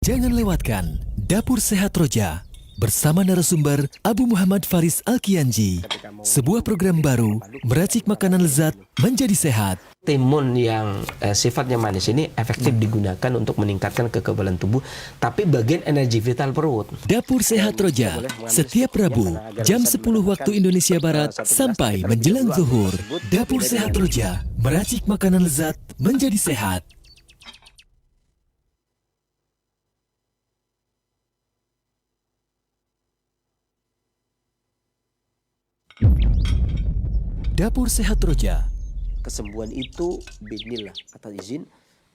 Jangan lewatkan Dapur Sehat Roja bersama narasumber Abu Muhammad Faris Al-Kianji. Sebuah program baru meracik makanan lezat menjadi sehat. Timun yang sifatnya manis ini efektif digunakan untuk meningkatkan kekebalan tubuh, tapi bagian energi vital perut. Dapur Sehat Roja setiap Rabu jam 10 waktu Indonesia Barat sampai menjelang zuhur. Dapur Sehat Roja meracik makanan lezat menjadi sehat. Dapur Sehat Roja. Kesembuhan itu bismillah, atas izin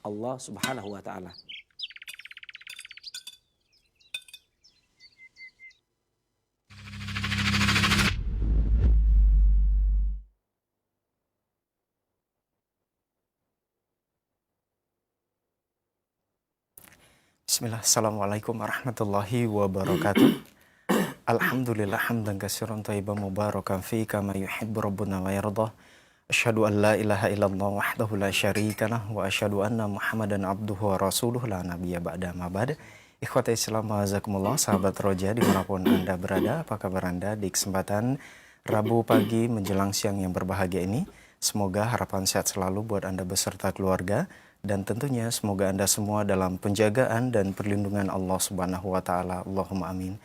Allah Subhanahu wa taala. Bismillah, Assalamualaikum warahmatullahi wabarakatuh. Alhamdulillah hamdan katsiran thayyiban mubarakan fi kama yuhibbu rabbuna wa yardah. Asyhadu an la ilaha illallah wahdahu la syarikalah wa asyhadu anna Muhammadan abduhu wa rasuluh la nabiyya ba'da ma ba'da. Ikhwata Islam wa jazakumullah, sahabat Roja dimanapun Anda berada, apa kabar Anda di kesempatan Rabu pagi menjelang siang yang berbahagia ini? Semoga harapan sehat selalu buat Anda beserta keluarga, dan tentunya semoga Anda semua dalam penjagaan dan perlindungan Allah Subhanahu wa taala. Allahumma amin.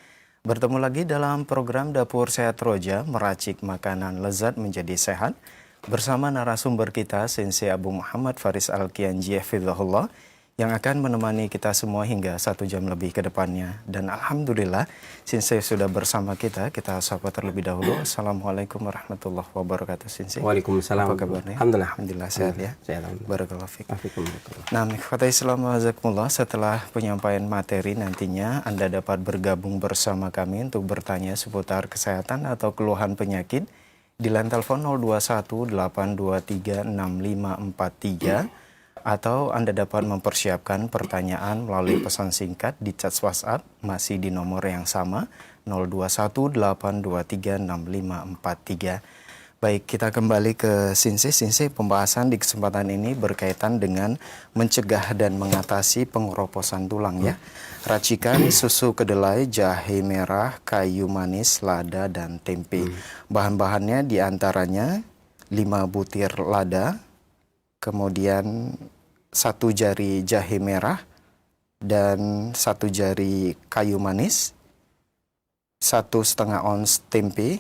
Bertemu lagi dalam program Dapur Sehat Roja, meracik makanan lezat menjadi sehat, bersama narasumber kita Sensei Abu Muhammad Faris Al-Kianji hafizahullah, yang akan menemani kita semua hingga 1 jam lebih ke depannya. Dan Alhamdulillah Sensei sudah bersama kita. Kita sapa terlebih dahulu. Assalamualaikum warahmatullahi wabarakatuh Sensei. Waalaikumsalam. Apa kabarnya? Alhamdulillah sehat ya. Sehat. Barakallahu fiik. Alhamdulillah. Nah, ikhwata Islam wa jazakumullah, setelah penyampaian materi nantinya Anda dapat bergabung bersama kami untuk bertanya seputar kesehatan atau keluhan penyakit di line telepon 0218236543, atau Anda dapat mempersiapkan pertanyaan melalui pesan singkat di chat WhatsApp masih di nomor yang sama 0218236543. Baik, kita kembali ke Sensei. Sensei, pembahasan di kesempatan ini berkaitan dengan mencegah dan mengatasi pengeroposan tulang ya. Racikan susu kedelai, jahe merah, kayu manis, lada, dan tempe. Bahan-bahannya diantaranya 5 butir lada, kemudian 1 jari jahe merah, dan 1 jari kayu manis, 1,5 ons tempe,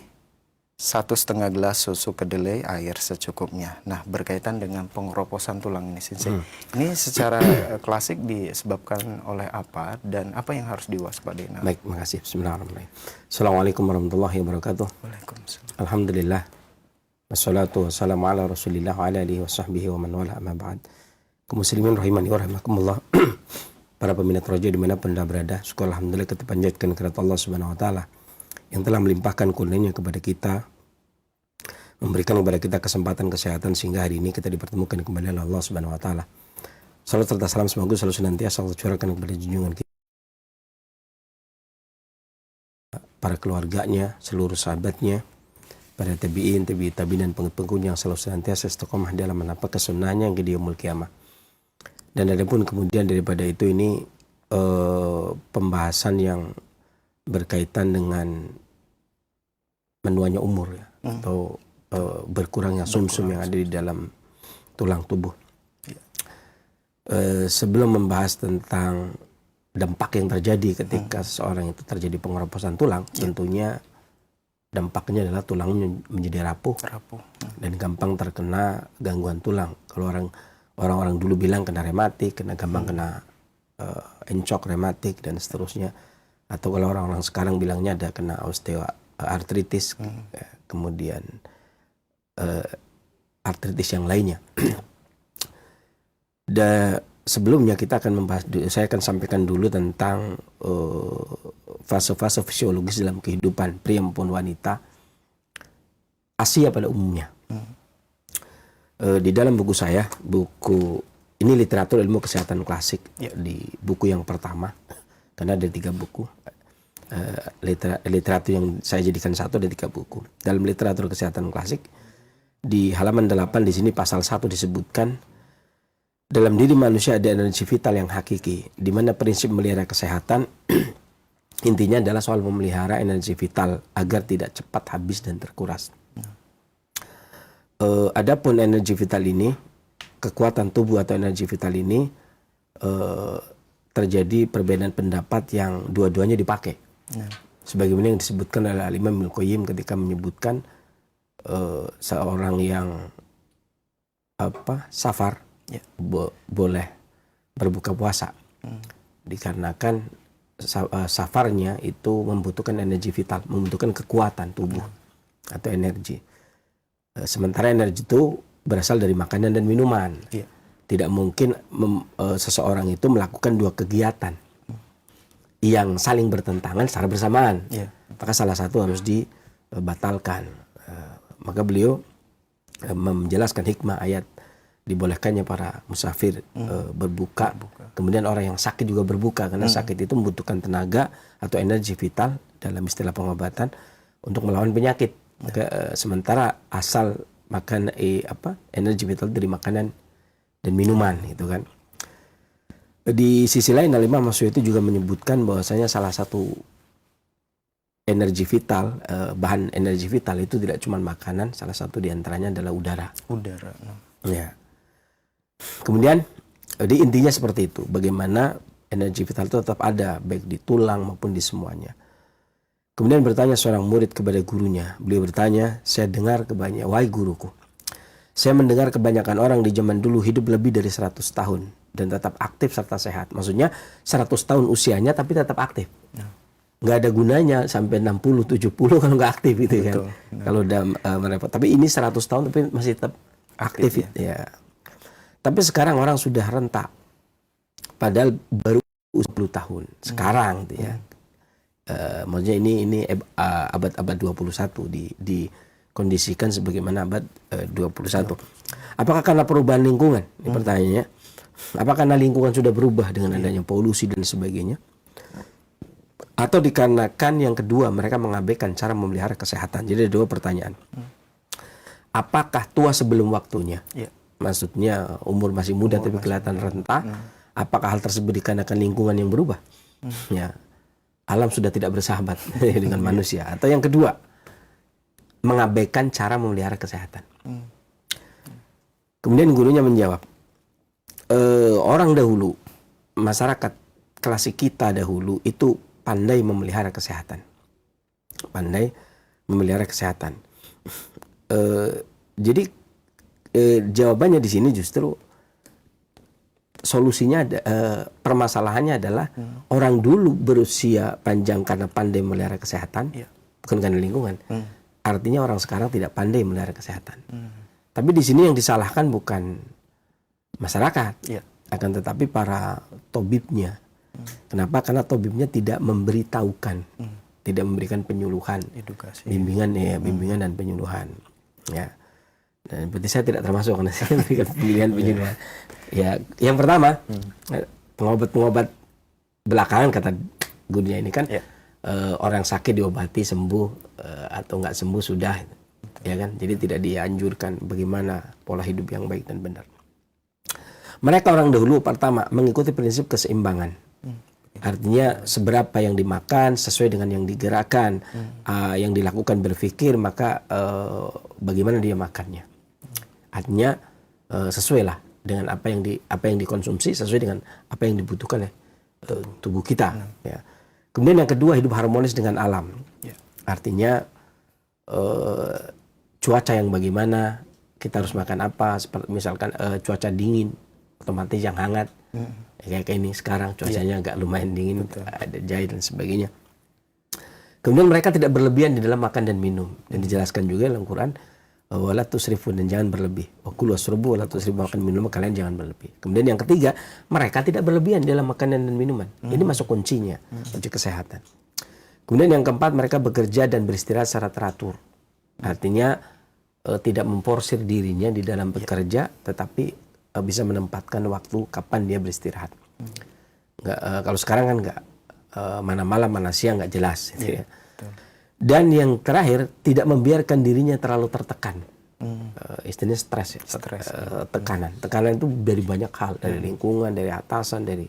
1,5 gelas susu kedelai, air secukupnya. Nah, berkaitan dengan pengeroposan tulang ini, Sensei. Ini secara klasik disebabkan oleh apa dan apa yang harus diwaspadai? Baik, makasih. Bismillahirrahmanirrahim. Assalamualaikum warahmatullahi wabarakatuh. Waalaikumsalam. Alhamdulillah. Wassalatu wassalamu ala Rasulillah wa ala alihi wa sahbihi wa man wala, amma ba'd. Kaum muslimin rahimani wa rahimakumullah. Para peminat Roja dimanapun Anda berada, syukur alhamdulillah kita panjatkan kepada Allah Subhanahu wa taala yang telah melimpahkan kurnia kepada kita, memberikan kepada kita kesempatan kesehatan sehingga hari ini kita dipertemukan kembali oleh Allah Subhanahu wa taala. Salam serta salam semoga selalu senantiasa Allah curahkan kepada junjungan kita, para keluarganya, seluruh sahabatnya, para tabi'in, dan pengikut yang selalu senantiasa istiqomah dalam menapak kesunnahnya yang di yaumul qiyamah. Dan adapun kemudian daripada itu ini pembahasan yang berkaitan dengan menuanya umur ya, atau berkurangnya sumsum yang ada di dalam tulang tubuh. Sebelum membahas tentang dampak yang terjadi ketika seseorang itu terjadi pengeroposan tulang, tentunya dampaknya adalah tulangnya menjadi rapuh. Dan gampang terkena gangguan tulang. Kalau orang-orang dulu bilang kena rematik, gampang kena encok rematik dan seterusnya. Atau kalau orang-orang sekarang bilangnya ada kena osteoartritis, kemudian artritis yang lainnya. Dan sebelumnya kita akan membahas, saya akan sampaikan dulu tentang fase-fase fisiologis dalam kehidupan pria maupun wanita Asia pada umumnya. Di dalam buku saya, buku ini literatur ilmu kesehatan klasik, di buku yang pertama, karena ada 3 buku. Literatur yang saya jadikan satu, ada 3 buku. Dalam literatur kesehatan klasik, di halaman 8 di sini pasal 1 disebutkan, dalam diri manusia ada energi vital yang hakiki, di mana prinsip melihara kesehatan intinya adalah soal memelihara energi vital agar tidak cepat habis dan terkuras. Adapun energi vital ini, kekuatan tubuh atau energi vital ini terjadi perbedaan pendapat yang dua-duanya dipakai. Sebagaimana yang disebutkan oleh Imam Ibnu Qayyim ketika menyebutkan seorang yang safar boleh berbuka puasa dikarenakan safarnya itu membutuhkan energi vital, membutuhkan kekuatan tubuh atau energi. Sementara energi itu berasal dari makanan dan minuman. Tidak mungkin seseorang itu melakukan dua kegiatan yang saling bertentangan secara bersamaan. Maka salah satu harus dibatalkan. Maka beliau menjelaskan hikmah ayat dibolehkannya para musafir berbuka. Kemudian orang yang sakit juga berbuka, karena sakit itu membutuhkan tenaga atau energi vital dalam istilah pengobatan untuk melawan penyakit. Sementara asal makan energi vital dari makanan dan minuman gitu kan. Di sisi lain Imam Masyu'i itu juga menyebutkan bahwasanya salah satu energi vital, bahan energi vital itu tidak cuma makanan, salah satu diantaranya adalah udara. Ya. Kemudian di intinya seperti itu, bagaimana energi vital itu tetap ada baik di tulang maupun di semuanya. Kemudian bertanya seorang murid kepada gurunya. Beliau bertanya, saya dengar kebanyakan, wahai guruku, saya mendengar kebanyakan orang di zaman dulu hidup lebih dari 100 tahun dan tetap aktif serta sehat. Maksudnya 100 tahun usianya tapi tetap aktif. Nggak ada gunanya sampai 60, 70 kalau nggak aktif gitu kan. Kalau udah merepot. Tapi ini 100 tahun tapi masih tetap aktif ya. Tapi sekarang orang sudah renta. Padahal baru 10 tahun. Sekarang gitu ya. Maksudnya ini abad 21 dikondisikan sebagaimana abad 21. Apakah karena perubahan lingkungan? Ini pertanyaannya. Apakah karena lingkungan sudah berubah dengan adanya polusi dan sebagainya? Atau dikarenakan yang kedua, mereka mengabaikan cara memelihara kesehatan? Jadi ada dua pertanyaan. Apakah tua sebelum waktunya? Maksudnya umur masih muda tapi kelihatan renta. Apakah hal tersebut dikarenakan lingkungan yang berubah? Ya. Alam sudah tidak bersahabat dengan manusia. Atau yang kedua, mengabaikan cara memelihara kesehatan. Kemudian gurunya menjawab, orang dahulu, masyarakat klasik kita dahulu itu pandai memelihara kesehatan. Pandai memelihara kesehatan. Jadi jawabannya di sini justru solusinya permasalahannya adalah orang dulu berusia panjang karena pandai memelihara kesehatan, bukan karena lingkungan. Artinya orang sekarang tidak pandai memelihara kesehatan. Tapi di sini yang disalahkan bukan masyarakat, akan tetapi para tobibnya. Kenapa? Karena tobibnya tidak memberitahukan, tidak memberikan penyuluhan, edukasi, bimbingan dan penyuluhan. Ya. Dan berarti saya tidak termasuk karena saya memberikan penyuluhan. Ya, yang pertama pengobat-pengobat belakangan kata gurunya ini kan orang sakit diobati sembuh atau nggak sembuh sudah, ya kan? Jadi tidak dianjurkan bagaimana pola hidup yang baik dan benar. Mereka orang dahulu pertama mengikuti prinsip keseimbangan. Artinya seberapa yang dimakan sesuai dengan yang digerakkan, yang dilakukan berpikir maka bagaimana dia makannya. Artinya sesuai lah dengan apa yang dikonsumsi sesuai dengan apa yang dibutuhkan oleh tubuh kita. Ya. Kemudian yang kedua, hidup harmonis dengan alam. Artinya cuaca yang bagaimana, kita harus makan apa, seperti misalkan cuaca dingin, otomatis yang hangat. Kayak ini sekarang cuacanya agak lumayan dingin, ada jahe dan sebagainya. Kemudian mereka tidak berlebihan di dalam makan dan minum, dan dijelaskan juga dalam Quran, wala tusrifu, dan jangan berlebih. Wa kulu wasrabu wala tusrifu, makan minum kalian jangan berlebih. Kemudian yang ketiga, mereka tidak berlebihan dalam makanan dan minuman. Ini masuk kuncinya, kunci kesehatan. Kemudian yang keempat, mereka bekerja dan beristirahat secara teratur. Artinya tidak memporsir dirinya di dalam bekerja, tetapi bisa menempatkan waktu kapan dia beristirahat. Kalau sekarang kan nggak, mana malam mana siang nggak jelas. Gitu ya. Dan yang terakhir, tidak membiarkan dirinya terlalu tertekan. istilahnya stres ya, Stres. tekanan. Tekanan itu dari banyak hal, dari lingkungan, dari atasan, dari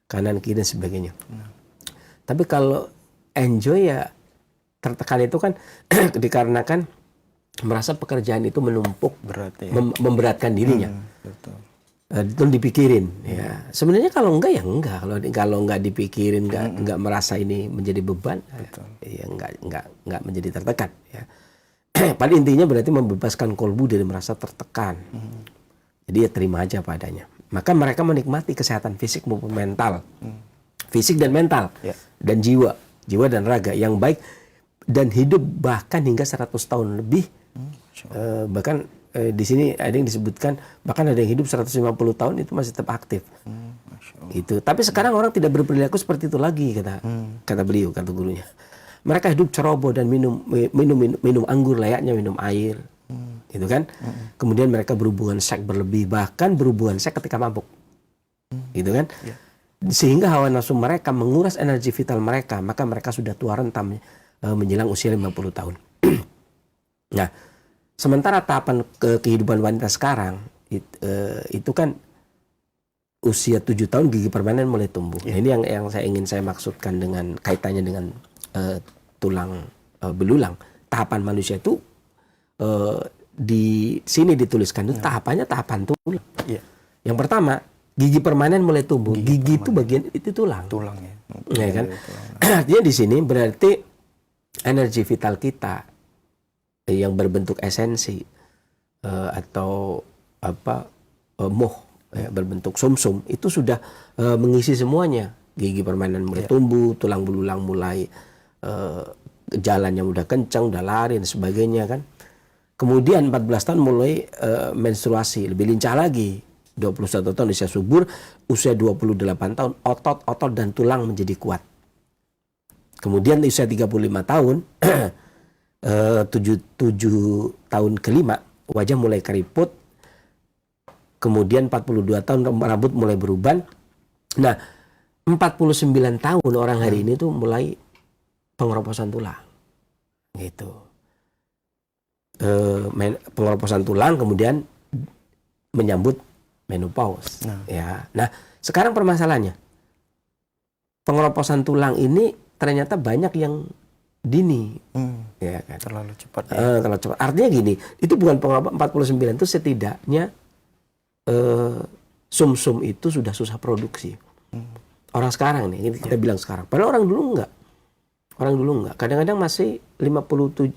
kanan kiri dan sebagainya. Tapi kalau enjoy ya tertekan itu kan dikarenakan merasa pekerjaan itu menumpuk, Berat ya. memberatkan dirinya. Betul. Itu dipikirin ya. Sebenarnya kalau enggak ya enggak. Kalau enggak dipikirin, enggak merasa ini menjadi beban, ya enggak menjadi tertekan ya. Pada intinya berarti membebaskan kolbu dari merasa tertekan. Jadi ya terima aja padanya. Maka mereka menikmati kesehatan fisik maupun mental. Fisik dan mental dan jiwa dan raga yang baik dan hidup bahkan hingga 100 tahun lebih. Bahkan di sini ada yang disebutkan bahkan ada yang hidup 150 tahun itu masih tetap aktif. Gitu. Tapi sekarang orang tidak berperilaku seperti itu lagi kata beliau, kata gurunya. Mereka hidup ceroboh dan minum anggur layaknya minum air. Gitu kan? Kemudian mereka berhubungan seks berlebih, bahkan berhubungan seks ketika mabuk. Gitu kan? Sehingga hawa nafsu mereka menguras energi vital mereka, maka mereka sudah tua rentam menjelang usia 50 tahun. Nah, sementara tahapan kehidupan wanita sekarang itu kan usia 7 tahun gigi permanen mulai tumbuh. Nah, ini yang saya maksudkan dengan kaitannya dengan tulang belulang. Tahapan manusia itu di sini dituliskan itu tahapannya tahapan tulang. Yang pertama, gigi permanen mulai tumbuh. Gigi itu bagian itu tulang. Tulang ya. Ya kan? Artinya di sini berarti energi vital kita yang berbentuk esensi atau moh berbentuk sumsum itu sudah mengisi semuanya. Gigi permanen mulai tumbuh, tulang belulang mulai jalannya udah kencang, udah lari dan sebagainya kan. Kemudian 14 tahun mulai menstruasi, lebih lincah lagi. 21 tahun usia subur, usia 28 tahun otot dan tulang menjadi kuat. Kemudian usia 35 tahun 7 tahun kelima wajah mulai keriput. Kemudian 42 tahun rambut mulai beruban. Nah, 49 tahun orang hari ini tuh mulai pengeroposan tulang. Gitu. Pengeroposan tulang kemudian menyambut menopause. Nah, sekarang permasalahannya pengeroposan tulang ini ternyata banyak yang dini, ya kan? Terlalu cepat. Terlalu cepat. Artinya gini, itu bukan pengeroposan 49 itu setidaknya sumsum itu sudah susah produksi. Orang sekarang nih, kita bilang sekarang. Padahal orang dulu enggak. Kadang-kadang masih 70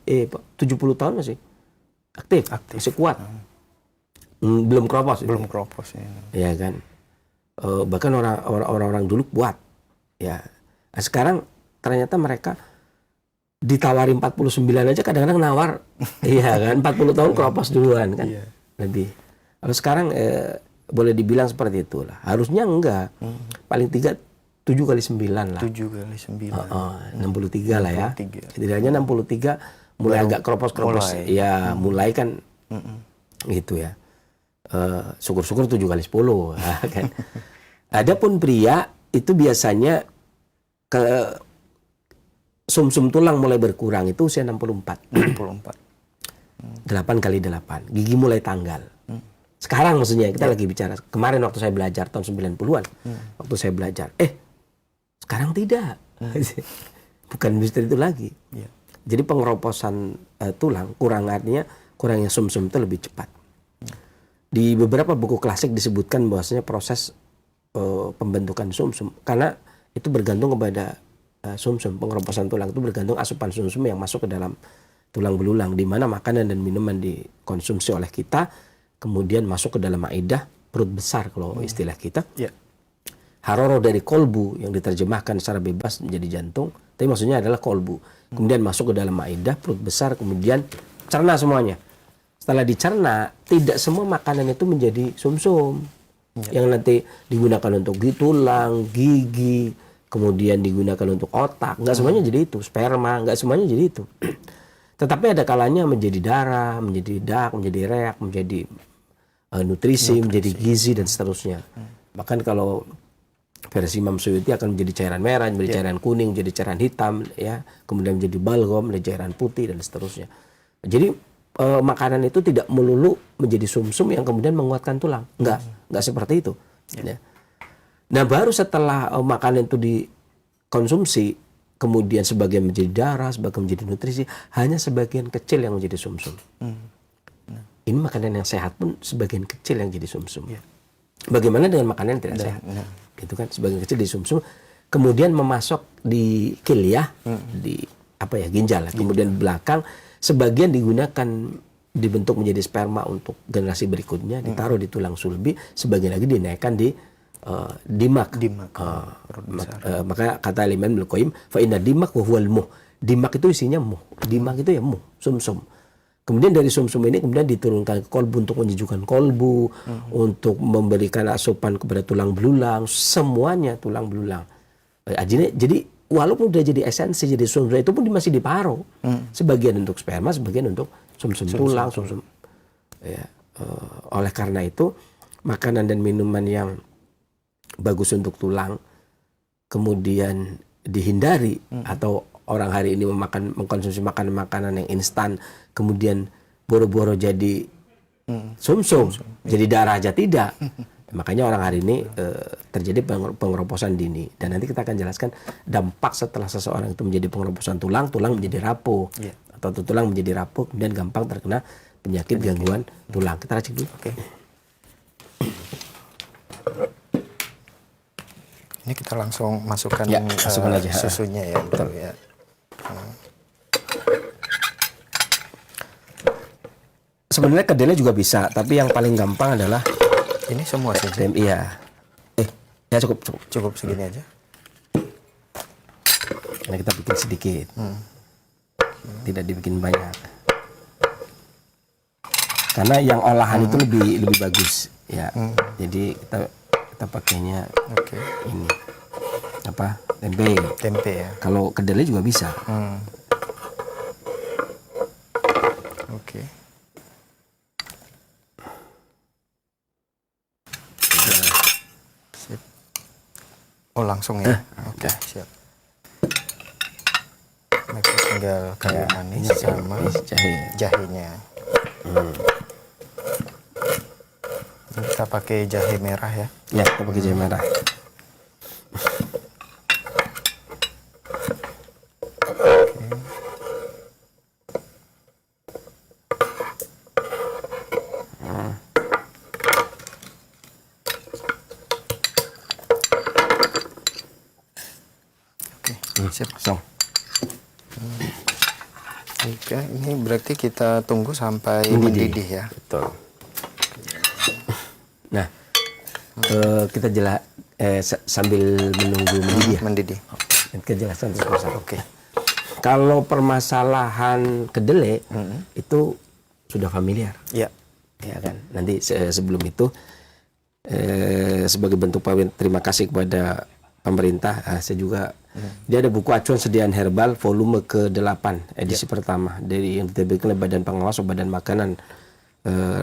tahun masih aktif. Masih kuat. Belum keropos ya kan. Bahkan orang-orang dulu kuat ya. Nah, sekarang ternyata mereka ditawari 49 aja kadang-kadang nawar iya kan 40 tahun keropos duluan kan. Lebih. Kalau sekarang boleh dibilang seperti itulah. Harusnya enggak. Paling 7 kali 9 lah. 7 kali 9. 63 lah ya. Setidaknya 63 mulai agak keropos-keropos. Ya, mulai kan gitu ya. Syukur-syukur 7 kali 10 kan. Adapun pria itu biasanya ke sumsum tulang mulai berkurang itu usia 64. 8 kali 8. Gigi mulai tanggal. Sekarang maksudnya kita lagi bicara. Kemarin waktu saya belajar tahun 90-an. Waktu saya belajar. Sekarang tidak. Bukan misteri itu lagi. Jadi pengeroposan tulang kurangnya sumsum itu lebih cepat. Di beberapa buku klasik disebutkan bahwasanya proses pembentukan sumsum karena itu bergantung kepada sumsum. Pengeroposan tulang itu bergantung asupan sumsum yang masuk ke dalam tulang belulang, di mana makanan dan minuman dikonsumsi oleh kita kemudian masuk ke dalam ma'idah, perut besar kalau istilah kita. Haroroh dari kolbu yang diterjemahkan secara bebas menjadi jantung, tapi maksudnya adalah kolbu. Kemudian masuk ke dalam ma'idah, perut besar, kemudian cerna semuanya. Setelah dicerna, tidak semua makanan itu menjadi sumsum yang nanti digunakan untuk tulang, gigi, kemudian digunakan untuk otak. Enggak semuanya jadi itu, sperma, enggak semuanya jadi itu. Tetapi ada kalanya menjadi darah, menjadi dak, menjadi reak, menjadi nutrisi, menjadi gizi dan seterusnya. Bahkan kalau versi Imam Suyuti akan menjadi cairan merah, menjadi cairan kuning, menjadi cairan hitam, ya, kemudian menjadi balgam, menjadi cairan putih dan seterusnya. Jadi makanan itu tidak melulu menjadi sumsum yang kemudian menguatkan tulang. Enggak seperti itu. Ya. Nah, baru setelah makanan itu dikonsumsi, kemudian sebagian menjadi darah, sebagian menjadi nutrisi, hanya sebagian kecil yang menjadi sumsum. Ini makanan yang sehat pun sebagian kecil yang jadi sumsum. Ya. Bagaimana dengan makanan yang tidak sehat? Gitu kan, sebagian kecil di sumsum, kemudian memasok di kilyah, di ginjal, kemudian belakang, sebagian digunakan dibentuk menjadi sperma untuk generasi berikutnya, ditaruh di tulang sulbi, sebagian lagi dinaikkan di dimak. Maka kata Imam Ibnu Qayyim, fa inna dimak wa huwal muh. Dimak itu isinya muh. Dimak itu ya muh, sumsum. Kemudian dari sumsum ini kemudian diturunkan ke kolbu untuk menyejukkan kolbu, untuk memberikan asupan kepada tulang belulang, semuanya tulang belulang. Jadi walaupun udah jadi esensi, jadi sumsum, itu pun masih diparuh. Sebagian untuk sperma, sebagian untuk sumsum tulang, sumsum. Ya, oleh karena itu, makanan dan minuman yang bagus untuk tulang, kemudian dihindari, atau orang hari ini mengkonsumsi makanan yang instan, kemudian boro-boro jadi sumsum, jadi darah aja tidak. Makanya orang hari ini terjadi pengeroposan dini. Dan nanti kita akan jelaskan dampak setelah seseorang itu menjadi pengeroposan tulang menjadi rapuh. Atau tulang menjadi rapuh, kemudian gampang terkena penyakit gangguan tulang. Kita racik dulu. Oke. Ini kita langsung masukkan aja susunya ya. Betul ya. Sebenarnya kedelai juga bisa, tapi yang paling gampang adalah ini semua saja. Iya. Ya cukup segini aja. Karena kita bikin sedikit. Tidak dibikin banyak. Karena yang olahan itu lebih bagus, ya. Jadi kita pakainya ini tempe ya. Kalau kedelai juga bisa. Oke. Sip. Oh langsung ya. Oke. Siap. Mereka tinggal kayu manis sama jahenya. Kita pakai jahe merah ya. Ya, kita pakai jahe merah. Siap. Oke, ini berarti kita tunggu sampai mendidih ya. Betul. Nah, kita sambil menunggu mendidih. Kita jelaskan terus. Oke. Kalau permasalahan kedelai itu sudah familiar. Ya. Ya kan. Nanti sebelum itu sebagai bentuk terima kasih kepada pemerintah, saya juga dia ada buku acuan sediaan herbal volume ke-8 edisi pertama dari yang diterbitkan oleh Badan Pengawas Obat dan Makanan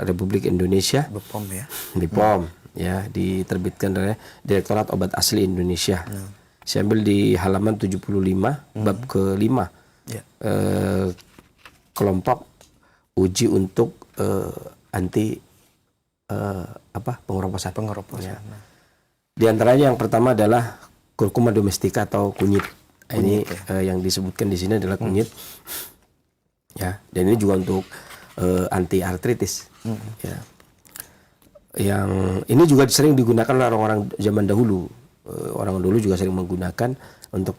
Republik Indonesia, BPOM ya. BPOM ya, diterbitkan oleh Direktorat Obat Asli Indonesia. Saya ambil di halaman 75 bab ke-5. Kelompok uji untuk anti pengeroposan. Ya. Di antaranya yang pertama adalah kurkuma domestika atau kunyit. Ini yang disebutkan di sini adalah kunyit. Ya, dan ini juga untuk anti artritis. Ya. Yang ini juga sering digunakan oleh orang-orang zaman dahulu. Orang dulu juga sering menggunakan untuk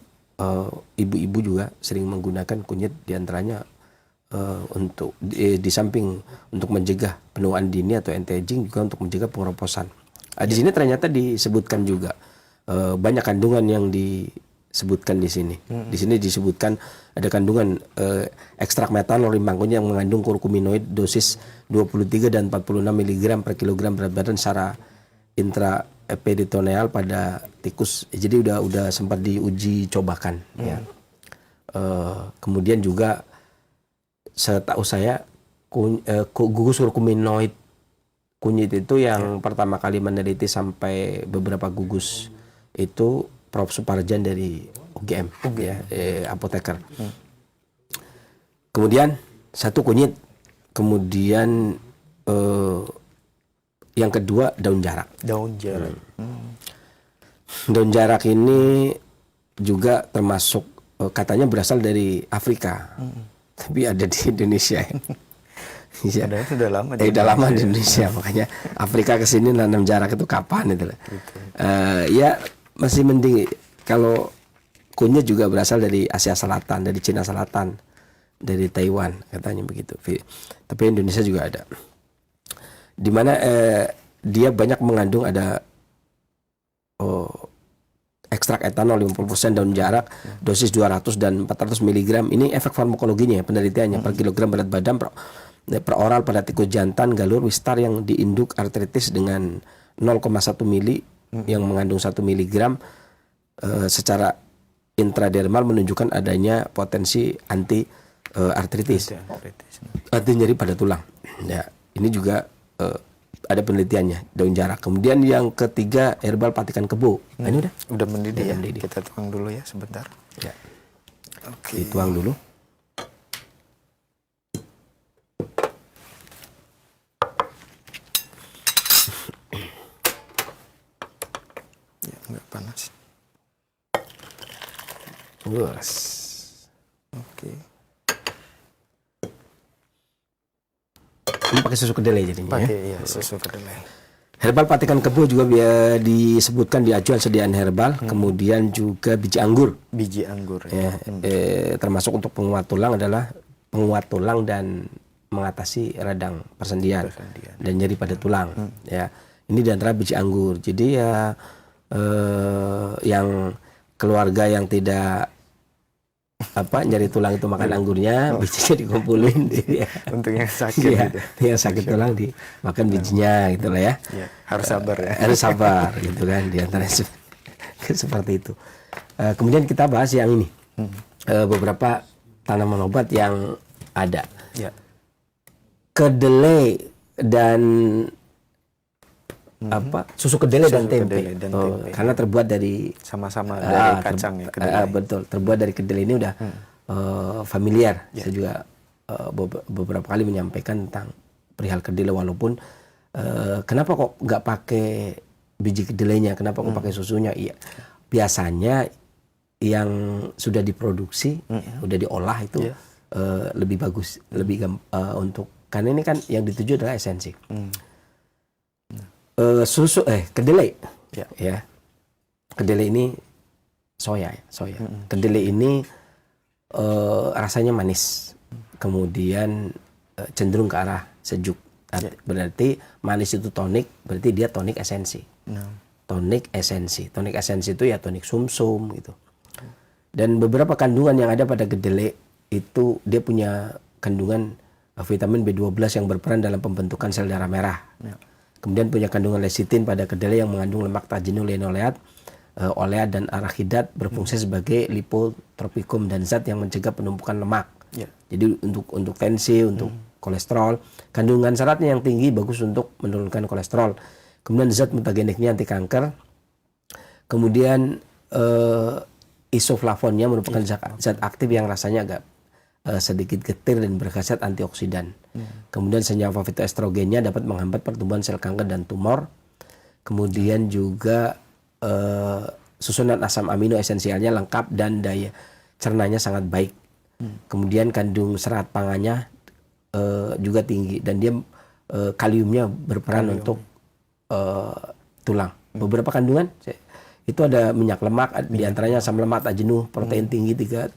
ibu-ibu juga sering menggunakan kunyit, di antaranya untuk di samping untuk mencegah penuaan dini atau anti-aging, juga untuk mencegah pengeroposan. Di sini ternyata disebutkan juga banyak kandungan yang disebutkan di sini. Di sini disebutkan ada kandungan ekstrak metanol limangkunya yang mengandung kurkuminoid dosis 23 dan 46 mg per kilogram berat badan secara intraperitoneal pada tikus. Jadi udah sempat diuji cobakan. Ya. Kemudian juga setahu saya gugus kurkuminoid kunyit itu yang pertama kali meneliti sampai beberapa gugus itu Prof. Suparjan dari UGM. Ya, apoteker. Kemudian satu kunyit, Kemudian yang kedua daun jarak. Daun jarak. Daun jarak ini juga termasuk katanya berasal dari Afrika, tapi ada di Indonesia. Ya. Padahal itu udah lama. Udah lama di Indonesia, makanya Afrika kesini nanam jarak itu kapan itu lah. Ya masih mending kalau kunyit juga berasal dari Asia Selatan, dari Cina Selatan, dari Taiwan katanya begitu. Tapi Indonesia juga ada. Dimana dia banyak mengandung ada ekstrak etanol 50% daun jarak, dosis 200 dan 400 mg. Ini efek farmakologinya ya, penelitiannya per kilogram berat badan per oral pada tikus jantan galur wistar yang diinduk artritis dengan 0,1 mili yang mengandung 1 mg secara intradermal menunjukkan adanya potensi anti artritis, anti nyeri pada tulang. Ya, ini juga ada penelitiannya daun jarak. Kemudian yang ketiga herbal patikan kebo. Nah, ini udah mendidih ya. Mendidih. Kita tuang dulu ya sebentar. Ya. Oke. Dituang dulu. Ya, nggak panas. Bos. Oke. Ini pakai susu kedelai jadinya ya. Pakai ya susu kedelai. Herbal patikan kebo juga disebutkan di acuan sediaan herbal. Kemudian juga biji anggur. Biji anggur Ya, termasuk untuk penguat tulang adalah penguat tulang dan mengatasi radang persendian dan nyeri pada tulang. Ya, ini di antara biji anggur. Jadi ya yang keluarga yang tidak nyari tulang itu makan anggurnya, bijinya dikumpulin ya. Untuk yang sakit Ya, gitu. yang sakit tulang dimakan bijinya gitu lah ya. Ya, harus sabar ya. Harus sabar gitu kan, di antaranya seperti itu. Kemudian kita bahas yang ini. Beberapa tanaman obat yang ada. Ya. Kedelai dan susu kedelai dan tempe. Karena terbuat dari Sama-sama dari kacang ya kedelai. Betul, terbuat dari kedelai ini udah familiar. Saya juga beberapa kali menyampaikan tentang perihal kedelai, walaupun kenapa kok nggak pakai biji kedelainya, kenapa kok pakai susunya? Iya, biasanya yang sudah diproduksi, udah diolah itu lebih bagus, lebih untuk, karena ini kan yang dituju adalah esensi. Kedelai, ya, kedelai ini soya. Kedelai ini rasanya manis, kemudian cenderung ke arah sejuk. Berarti manis itu tonik, berarti dia tonik esensi. Tonik esensi itu ya tonik sumsum gitu. Dan beberapa kandungan yang ada pada kedelai itu dia punya kandungan vitamin B12 yang berperan dalam pembentukan sel darah merah. Kemudian punya kandungan lecitin pada kedelai yang mengandung lemak tak jenuh, linoleat, oleat dan arahidat, berfungsi sebagai lipotropikum dan zat yang mencegah penumpukan lemak. Jadi untuk tensi, untuk kolesterol, kandungan seratnya yang tinggi bagus untuk menurunkan kolesterol. Kemudian zat mutageniknya anti kanker. Kemudian isoflavonnya merupakan zat aktif yang rasanya agak sedikit getir dan berkhasiat antioksidan. Kemudian senyawa fitoestrogennya dapat menghambat pertumbuhan sel kanker dan tumor. Kemudian juga susunan asam amino esensialnya lengkap dan daya cernanya sangat baik. Kemudian kandung serat pangannya juga tinggi dan dia kaliumnya berperan untuk tulang. Beberapa kandungan itu ada minyak lemak, diantaranya asam lemak tak jenuh, protein tinggi 35%,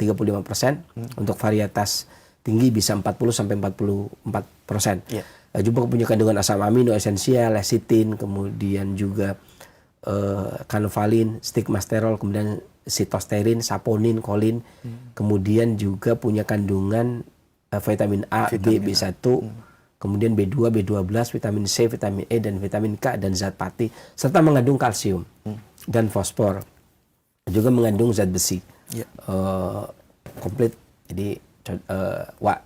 untuk varietas tinggi bisa 40-44%. Juga punya kandungan asam amino esensial, lecitin, kemudian juga kanvalin, stigmasterol, kemudian sitosterin, saponin, kolin, kemudian juga punya kandungan vitamin A, B, B1, kemudian B2, B12, vitamin C, vitamin E, dan vitamin K, dan zat pati, serta mengandung kalsium dan fosfor, juga mengandung zat besi. Komplit. Jadi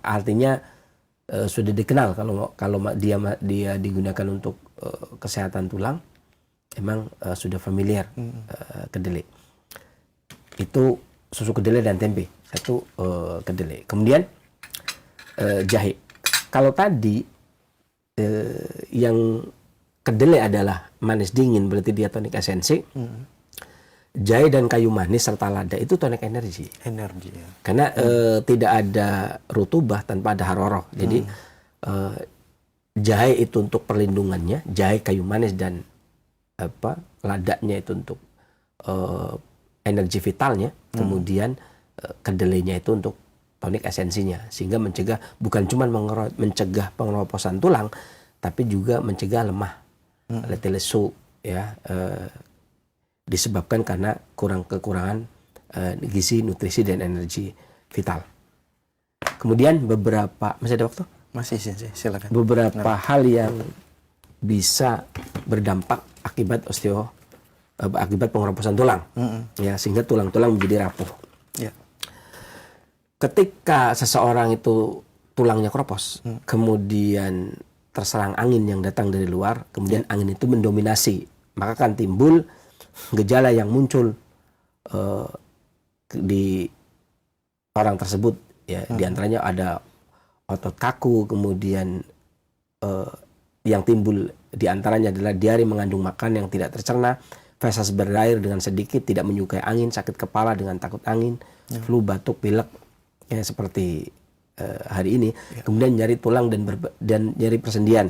artinya sudah dikenal kalau dia digunakan untuk kesehatan tulang, emang sudah familiar. Kedelai itu susu kedelai dan tempe, satu kedelai. Kemudian jahe. kalau tadi yang kedelai adalah manis dingin, berarti dia tonik esensi. Jahe dan kayu manis serta lada itu tonik energi. Energi ya. Karena tidak ada rutubah tanpa ada haroroh. Jadi jahe itu untuk perlindungannya, jahe, kayu manis dan ladanya itu untuk energi vitalnya. Kemudian kedelainya itu untuk tonik esensinya, sehingga mencegah, bukan cuma mencegah pengeroposan tulang, tapi juga mencegah lemah, letih lesu, ya, disebabkan karena kekurangan gizi, nutrisi dan energi vital. Kemudian beberapa, masih ada waktu? Masih sih, silakan. Beberapa hal yang bisa berdampak akibat akibat pengeroposan tulang, ya, sehingga tulang-tulang menjadi rapuh. Ya. Ketika seseorang itu tulangnya keropos, kemudian terserang angin yang datang dari luar, kemudian angin itu mendominasi, maka akan timbul gejala yang muncul di orang tersebut, ya. Di antaranya ada otot kaku, kemudian yang timbul di antaranya adalah diare mengandung makan yang tidak tercerna, feses berair dengan sedikit, tidak menyukai angin, sakit kepala dengan takut angin, flu, batuk, pilek, ya, seperti hari ini. Kemudian nyeri tulang dan nyeri persendian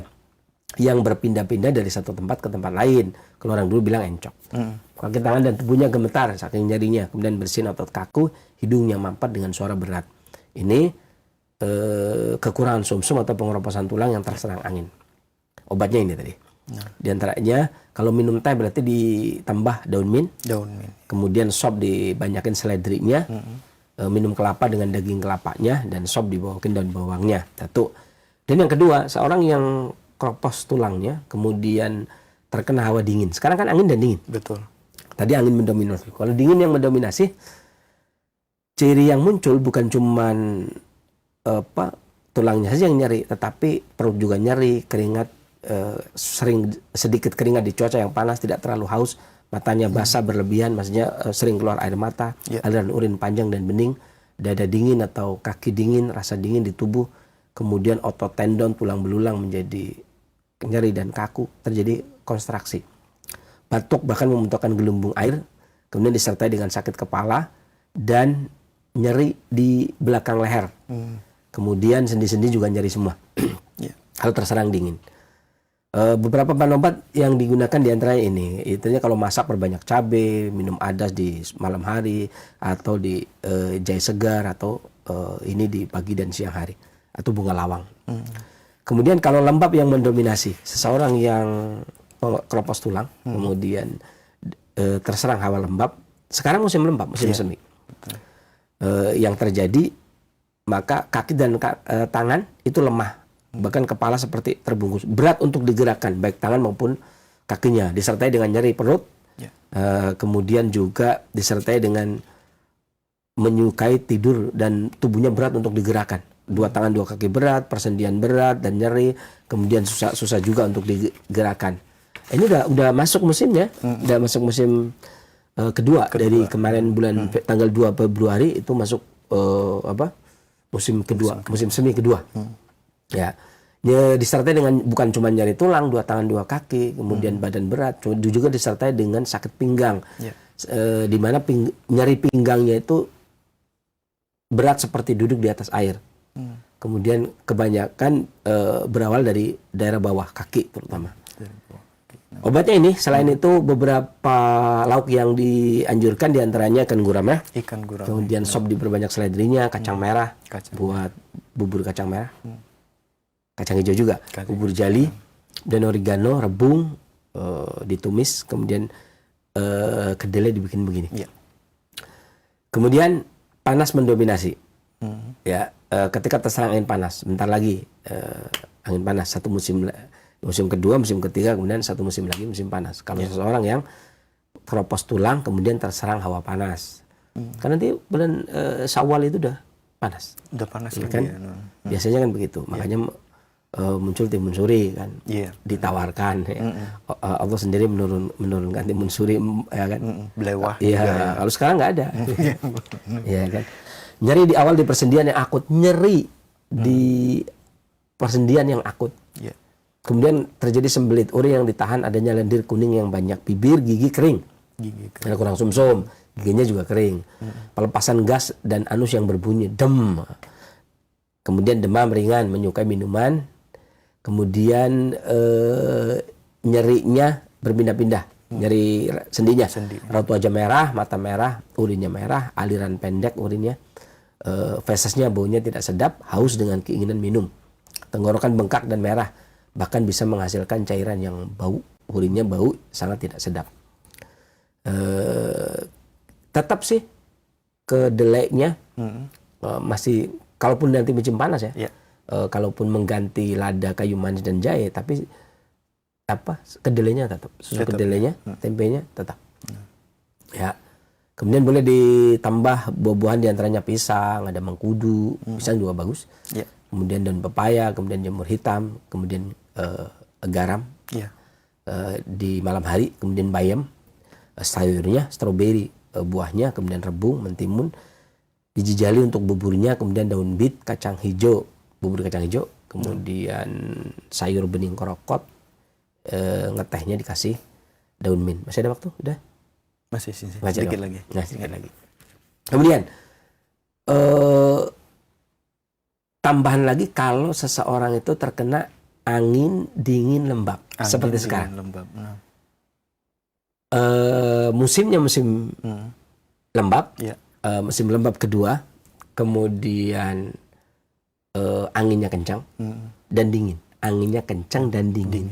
yang berpindah-pindah dari satu tempat ke tempat lain. Kalau orang dulu bilang encok. Kaki tangan dan tubuhnya gemetar saking nyerinya. Kemudian bersin otot kaku, hidungnya mampet dengan suara berat. Ini kekurangan sumsum atau pengeroposan tulang yang terserang angin. Obatnya ini tadi. Di antaranya kalau minum teh berarti ditambah daun mint. Kemudian sop dibanyakin seledrinya. Minum kelapa dengan daging kelapanya dan sop dibawakin daun bawangnya. Satu. Dan yang kedua, seorang yang keropos tulangnya kemudian terkena hawa dingin. Sekarang kan angin dan dingin. Betul. Tadi angin mendominasi. Kalau dingin yang mendominasi, ciri yang muncul bukan cuman tulangnya saja yang nyeri, tetapi perut juga nyeri, keringat, sering sedikit keringat di cuaca yang panas, tidak terlalu haus, matanya basah berlebihan, maksudnya sering keluar air mata, aliran urin panjang dan bening, dada dingin atau kaki dingin, rasa dingin di tubuh, kemudian otot tendon, tulang belulang menjadi nyeri dan kaku, terjadi kontraksi, batuk bahkan membutuhkan gelembung air, kemudian disertai dengan sakit kepala dan nyeri di belakang leher, kemudian sendi-sendi juga nyeri semua, kalau terserang dingin. Beberapa bahan obat yang digunakan diantaranya ini, itunya kalau masak perbanyak cabai, minum adas di malam hari, atau di jahe segar, atau ini di pagi dan siang hari, atau bunga lawang. Kemudian kalau lembab yang mendominasi, seseorang yang keropos tulang, kemudian terserang hawa lembab, sekarang musim lembab, musim semi, yang terjadi, maka kaki dan tangan itu lemah. Bahkan kepala seperti terbungkus, berat untuk digerakkan, baik tangan maupun kakinya, disertai dengan nyeri perut, kemudian juga disertai dengan menyukai tidur dan tubuhnya berat untuk digerakkan, dua tangan dua kaki berat, persendian berat dan nyeri, kemudian susah juga untuk digerakkan. Ini udah masuk musimnya, udah masuk musim kedua dari kemarin bulan tanggal 2 Februari itu masuk musim kedua, musim semi kedua. Ya, disertai dengan bukan cuma nyeri tulang, dua tangan dua kaki, kemudian badan berat, juga disertai dengan sakit pinggang, di mana nyeri pinggangnya itu berat seperti duduk di atas air. Kemudian kebanyakan berawal dari daerah bawah kaki terutama. Obatnya ini, selain itu beberapa lauk yang dianjurkan diantaranya ikan gurame, kemudian sop diperbanyak seledrinya, kacang merah buat bubur kacang merah. Kacang hijau juga, bubur jali, dan oregano, rebung, ditumis, kemudian kedelai dibikin begini. Kemudian panas mendominasi, ya, ketika terserang angin panas, bentar lagi angin panas, satu musim kedua, musim ketiga, kemudian satu musim lagi musim panas. Kalau seseorang yang keropos tulang, kemudian terserang hawa panas, kan nanti bulan Syawal itu udah panas, kan? Biasanya kan begitu, makanya muncul timun suri kan, ditawarkan, ya. Allah sendiri menurunkan timun suri, ya kan, belewah, ya. Kalau sekarang nggak ada, ya kan. Nyeri di awal di persendian yang akut, nyeri di persendian yang akut. Ya. Kemudian terjadi sembelit uri yang ditahan adanya lendir kuning yang banyak, bibir, gigi kering. Ada kurang sumsum, giginya juga kering. Pelepasan gas dan anus yang berbunyi dem. Kemudian demam ringan, menyukai minuman. Kemudian nyerinya berpindah-pindah, nyeri sendinya. Raut wajah merah, mata merah, urinnya merah, aliran pendek urinnya. Fesesnya baunya tidak sedap, haus dengan keinginan minum. Tenggorokan bengkak dan merah, bahkan bisa menghasilkan cairan yang bau, urinnya bau sangat tidak sedap. Tetap sih kedelainya masih, kalaupun nanti musim panas ya. Kalaupun mengganti lada, kayu manis dan jahe, tapi kedelainya tetap, susu kedelainya, tempenya tetap. Ya. Kemudian boleh ditambah buah-buahan diantaranya pisang, ada mengkudu, pisang juga bagus. Ya. Kemudian daun pepaya, kemudian jamur hitam, kemudian garam. Ya. Di malam hari, kemudian bayam, sayurnya, stroberi, buahnya, kemudian rebung, mentimun, biji jali untuk buburnya, kemudian daun bit, kacang hijau, bubur kacang hijau, kemudian sayur bening korokot, ngetehnya dikasih daun mint. Masih ada waktu? Udah? Masih sedikit lagi. Sedikit lagi. Kemudian tambahan lagi kalau seseorang itu terkena angin dingin lembab seperti sekarang. Lembab. Musimnya musim lembab, musim lembab kedua, kemudian anginnya kencang dan dingin. Anginnya kencang dan dingin.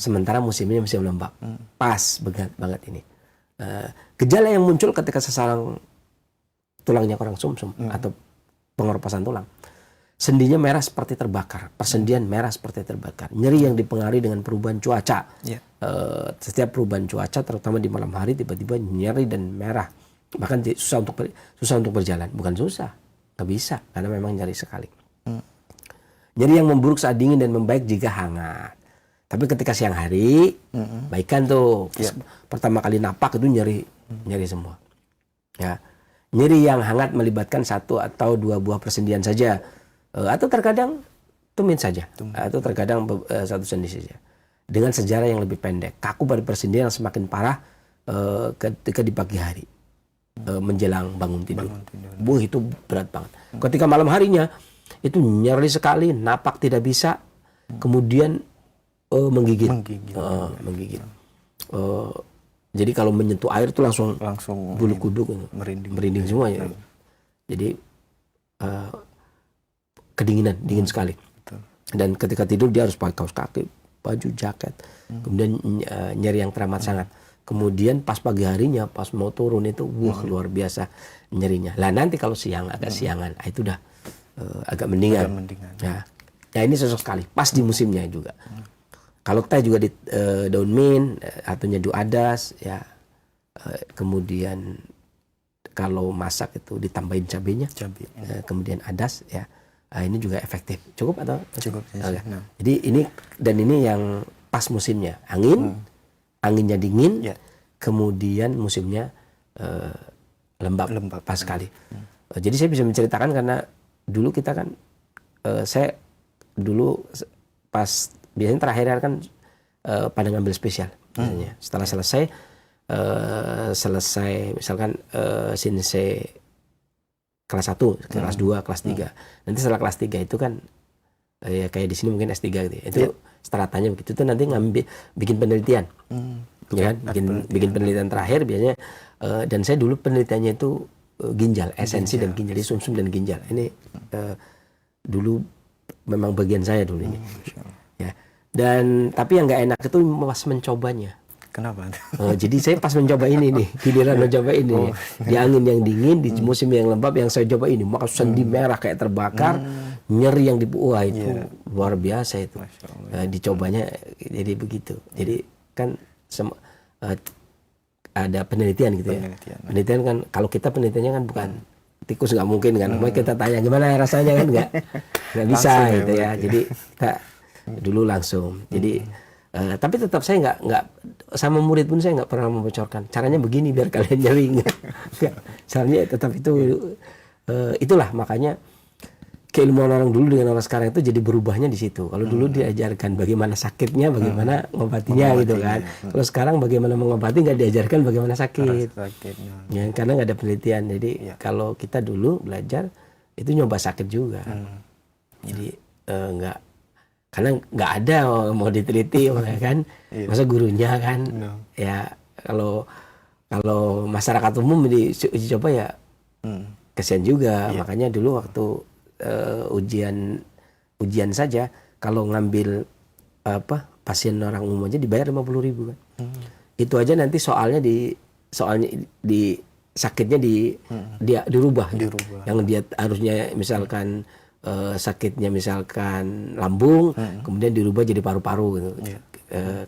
Sementara musimnya musim lembab. Pas banget ini. Gejala yang muncul ketika seseorang tulangnya kurang sumsum atau pengeroposan tulang. Sendinya merah seperti terbakar, persendian merah seperti terbakar. Nyeri yang dipengaruhi dengan perubahan cuaca. Setiap perubahan cuaca, terutama di malam hari, tiba-tiba nyeri dan merah. Bahkan susah untuk berjalan. Bukan susah, nggak bisa, karena memang nyeri sekali. Nyeri yang memburuk saat dingin dan membaik jika hangat. Tapi ketika siang hari, baikan tuh. Pertama kali napak itu nyeri semua. Ya. Nyeri yang hangat melibatkan 1 atau 2 buah persendian saja. Atau terkadang tumit saja. Atau terkadang 1 sendi saja. Dengan sejarah yang lebih pendek. Kaku pada persendian yang semakin parah ketika di pagi hari. Menjelang bangun tidur. Itu berat banget. Ketika malam harinya, itu nyeri sekali, napak tidak bisa. Kemudian menggigit. Jadi kalau menyentuh air itu langsung bulu kuduk merinding semua ya. Jadi kedinginan, dingin sekali. Betul. Dan ketika tidur dia harus pakai kaos kaki, baju, jaket. Kemudian nyeri yang teramat sangat. Kemudian pas pagi harinya, pas mau turun itu luar biasa nyerinya. Lah nanti kalau agak siangan, itu udah agak mendingan. Ya ini cocok sekali, pas di musimnya juga. Kalau teh juga di daun mint atau nyedu adas ya. Kemudian kalau masak itu ditambahin cabenya. Kemudian adas ya. Ini juga efektif. Cukup atau? Cukup. Okay. Nah. Jadi ini yang pas musimnya. Anginnya dingin. Kemudian musimnya lembab pas sekali. Jadi saya bisa menceritakan karena dulu kita kan saya dulu pas biasanya terakhir kan pada ngambil spesial biasanya. Setelah selesai misalkan sinse kelas 1, kelas 2, kelas 3. Nanti setelah kelas 3 itu kan ya kayak di sini mungkin S3 gitu ya. Itu stratanya begitu tuh nanti bikin penelitian. Ya kan? Bikin penelitian terakhir biasanya dan saya dulu penelitiannya itu ginjal, esensi dan ginjal, sumsum dan ginjal. Ini dulu memang bagian saya dulu ini. Ya. Dan tapi yang nggak enak itu pas mencobanya. Kenapa? Jadi saya pas mencoba ini nih, giliran mencoba ini di angin yang dingin, di musim yang lembab yang saya coba ini, maka sendi merah kayak terbakar, nyeri yang itu luar biasa itu. Dicobanya jadi begitu. Jadi kan ada penelitian gitu ya. Penelitian kan kalau kita penelitiannya kan bukan tikus, nggak mungkin kan. Kita tanya gimana rasanya kan nggak bisa gitu ya. Jadi kita dulu langsung. Jadi tapi tetap saya nggak sama murid pun saya nggak pernah membocorkan caranya begini biar kalian nyeri nggak. Soalnya tetap itu itulah makanya keilmuan orang dulu dengan orang sekarang itu jadi berubahnya di situ. Kalau dulu diajarkan bagaimana sakitnya, bagaimana mengobatinya gitu kan. Kalau sekarang bagaimana mengobati nggak diajarkan bagaimana sakit. Ya, karena nggak ada penelitian. Jadi kalau kita dulu belajar itu nyoba sakit juga. Jadi nggak, karena nggak ada mau diteliti ya kan. Masa gurunya kan. Ya kalau masyarakat umum diuji coba ya kesian juga. Makanya dulu waktu ujian saja kalau ngambil pasien orang umum aja dibayar 50.000 kan. Itu aja nanti soalnya sakitnya dirubah. Yang dia harusnya misalkan sakitnya misalkan lambung, kemudian dirubah jadi paru-paru gitu.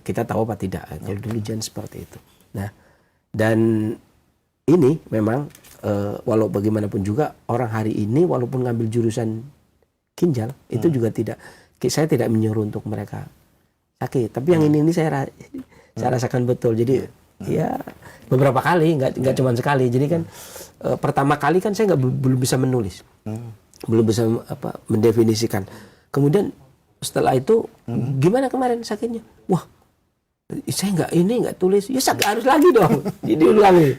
Kita tahu apa tidak? Kalau dulu ujian seperti itu. Nah, dan ini memang walau bagaimanapun juga orang hari ini walaupun ngambil jurusan ginjal itu juga saya tidak menyuruh untuk mereka sakit. Tapi yang ini saya rasakan betul. Jadi ya beberapa kali, nggak cuma sekali. Jadi kan pertama kali kan saya belum bisa menulis, belum bisa mendefinisikan. Kemudian setelah itu gimana kemarin sakitnya? Wah, saya nggak tulis, ya sakit harus lagi dong. Jadi ulangi.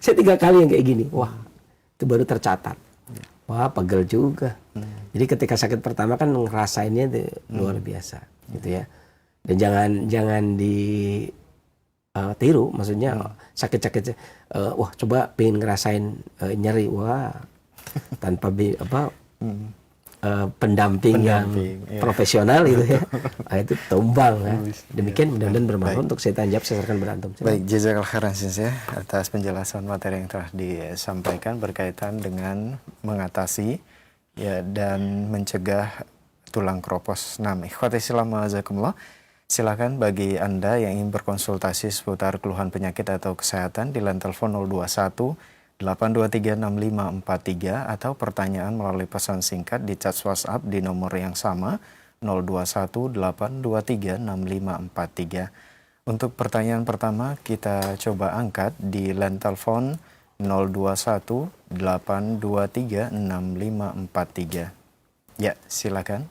Saya 3 kali yang kayak gini. Wah, itu baru tercatat. Wah, pegel juga. Jadi ketika sakit pertama kan ngerasainnya itu luar biasa, gitu ya. Dan jangan ditiru, maksudnya sakit-sakit. Wah, coba pengen ngerasain nyeri, wah, tanpa pendamping yang profesional gitu ya. Itu tumbang ya. Demikian mudah-mudahan bermanfaat untuk saya jawab, saya akan berantem. Baik, jazakallahu khairan ya atas penjelasan materi yang telah disampaikan berkaitan dengan mengatasi ya dan mencegah tulang keropos. Nah, ikhwati Islam wajazakumullah. Silakan bagi Anda yang ingin berkonsultasi seputar keluhan penyakit atau kesehatan di line telepon 021 8236543 atau pertanyaan melalui pesan singkat di chat WhatsApp di nomor yang sama 0218236543. Untuk pertanyaan pertama kita coba angkat di line telepon 0218236543. Ya, silakan.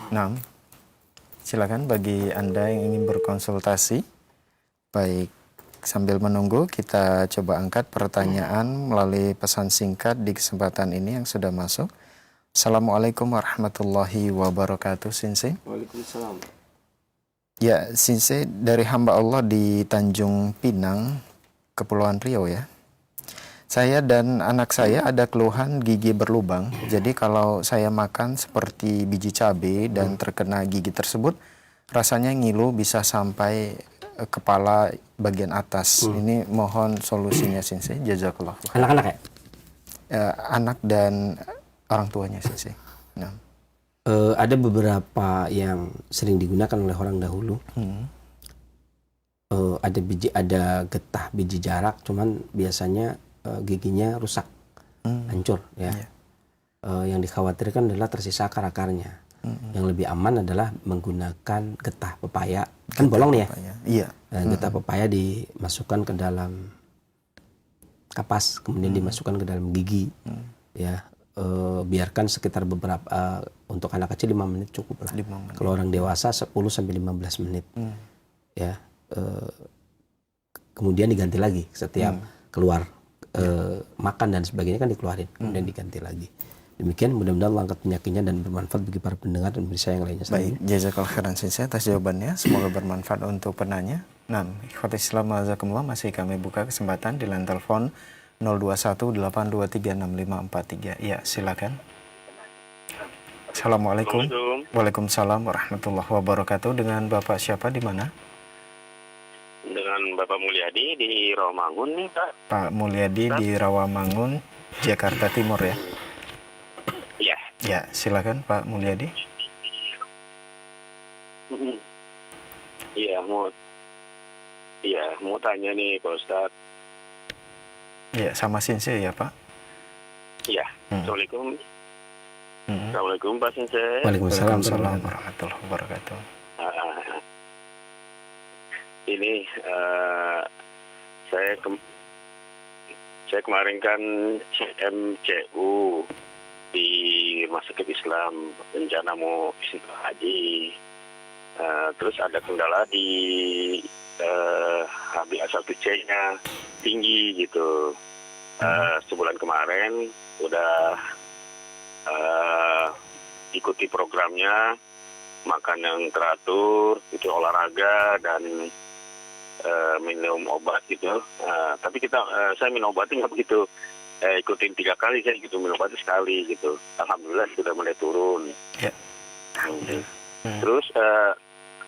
6. Silakan bagi Anda yang ingin berkonsultasi. Baik, sambil menunggu kita coba angkat pertanyaan melalui pesan singkat di kesempatan ini yang sudah masuk. Assalamualaikum warahmatullahi wabarakatuh, Sinse. Waalaikumsalam. Ya, Sinse dari hamba Allah di Tanjung Pinang, Kepulauan Riau ya. Saya dan anak saya ada keluhan gigi berlubang. Jadi kalau saya makan seperti biji cabai dan terkena gigi tersebut, rasanya ngilu bisa sampai kepala bagian atas. Ini mohon solusinya Sinse. Jazakallah. Anak-anak ya? Anak dan orang tuanya Sinse. Nah. Ada beberapa yang sering digunakan oleh orang dahulu. Ada getah biji jarak, cuman biasanya giginya rusak, hancur ya. Yang dikhawatirkan adalah tersisa akar-akarnya. Yang lebih aman adalah menggunakan getah pepaya. Kan bolong nih ya? Iya. Getah pepaya dimasukkan ke dalam kapas, kemudian dimasukkan ke dalam gigi. Ya, biarkan sekitar beberapa untuk anak kecil 5 menit cukup lah. 5 menit. Kalau orang dewasa 10 sampai 15 menit. Ya. Kemudian diganti lagi setiap keluar makan dan sebagainya kan dikeluarin, kemudian diganti lagi. Demikian, mudah-mudahan Allah angkat penyakitnya dan bermanfaat bagi para pendengar dan pemirsa yang lainnya. Baik, jazakallahu khairan Sinse atas jawabannya. Semoga bermanfaat untuk penanya. Nah, ikhwati Islam wajazakumullah, masih kami buka kesempatan di line telepon 0218236543. Ya, silakan. Assalamualaikum. Waalaikumsalam warahmatullahi wabarakatuh. Dengan Bapak siapa di mana? Dengan Bapak Mulyadi di Rawamangun nih, Pak. Pak Mulyadi di Rawamangun, Jakarta Timur ya? Iya. Ya, silakan Pak Mulyadi. Iya, mau tanya nih Pak Ustadz. Iya, sama Sinse ya Pak? Iya. Assalamualaikum. Assalamualaikum Pak Sinse. Waalaikumsalam warahmatullahi wabarakatuh. Ini saya Saya kemarin kan CMCU di Rumah Sakit Islam, rencana mau istiqlal haji. Terus ada kendala di HbA1c-nya tinggi gitu. Sebulan kemarin udah ikuti programnya, makan yang teratur, itu olahraga dan minum obat gitu. Tapi saya minum obatnya nggak begitu. Ikutin 3 kali, saya gitu minum obatnya sekali gitu. Alhamdulillah sudah mulai turun. Ya. Terus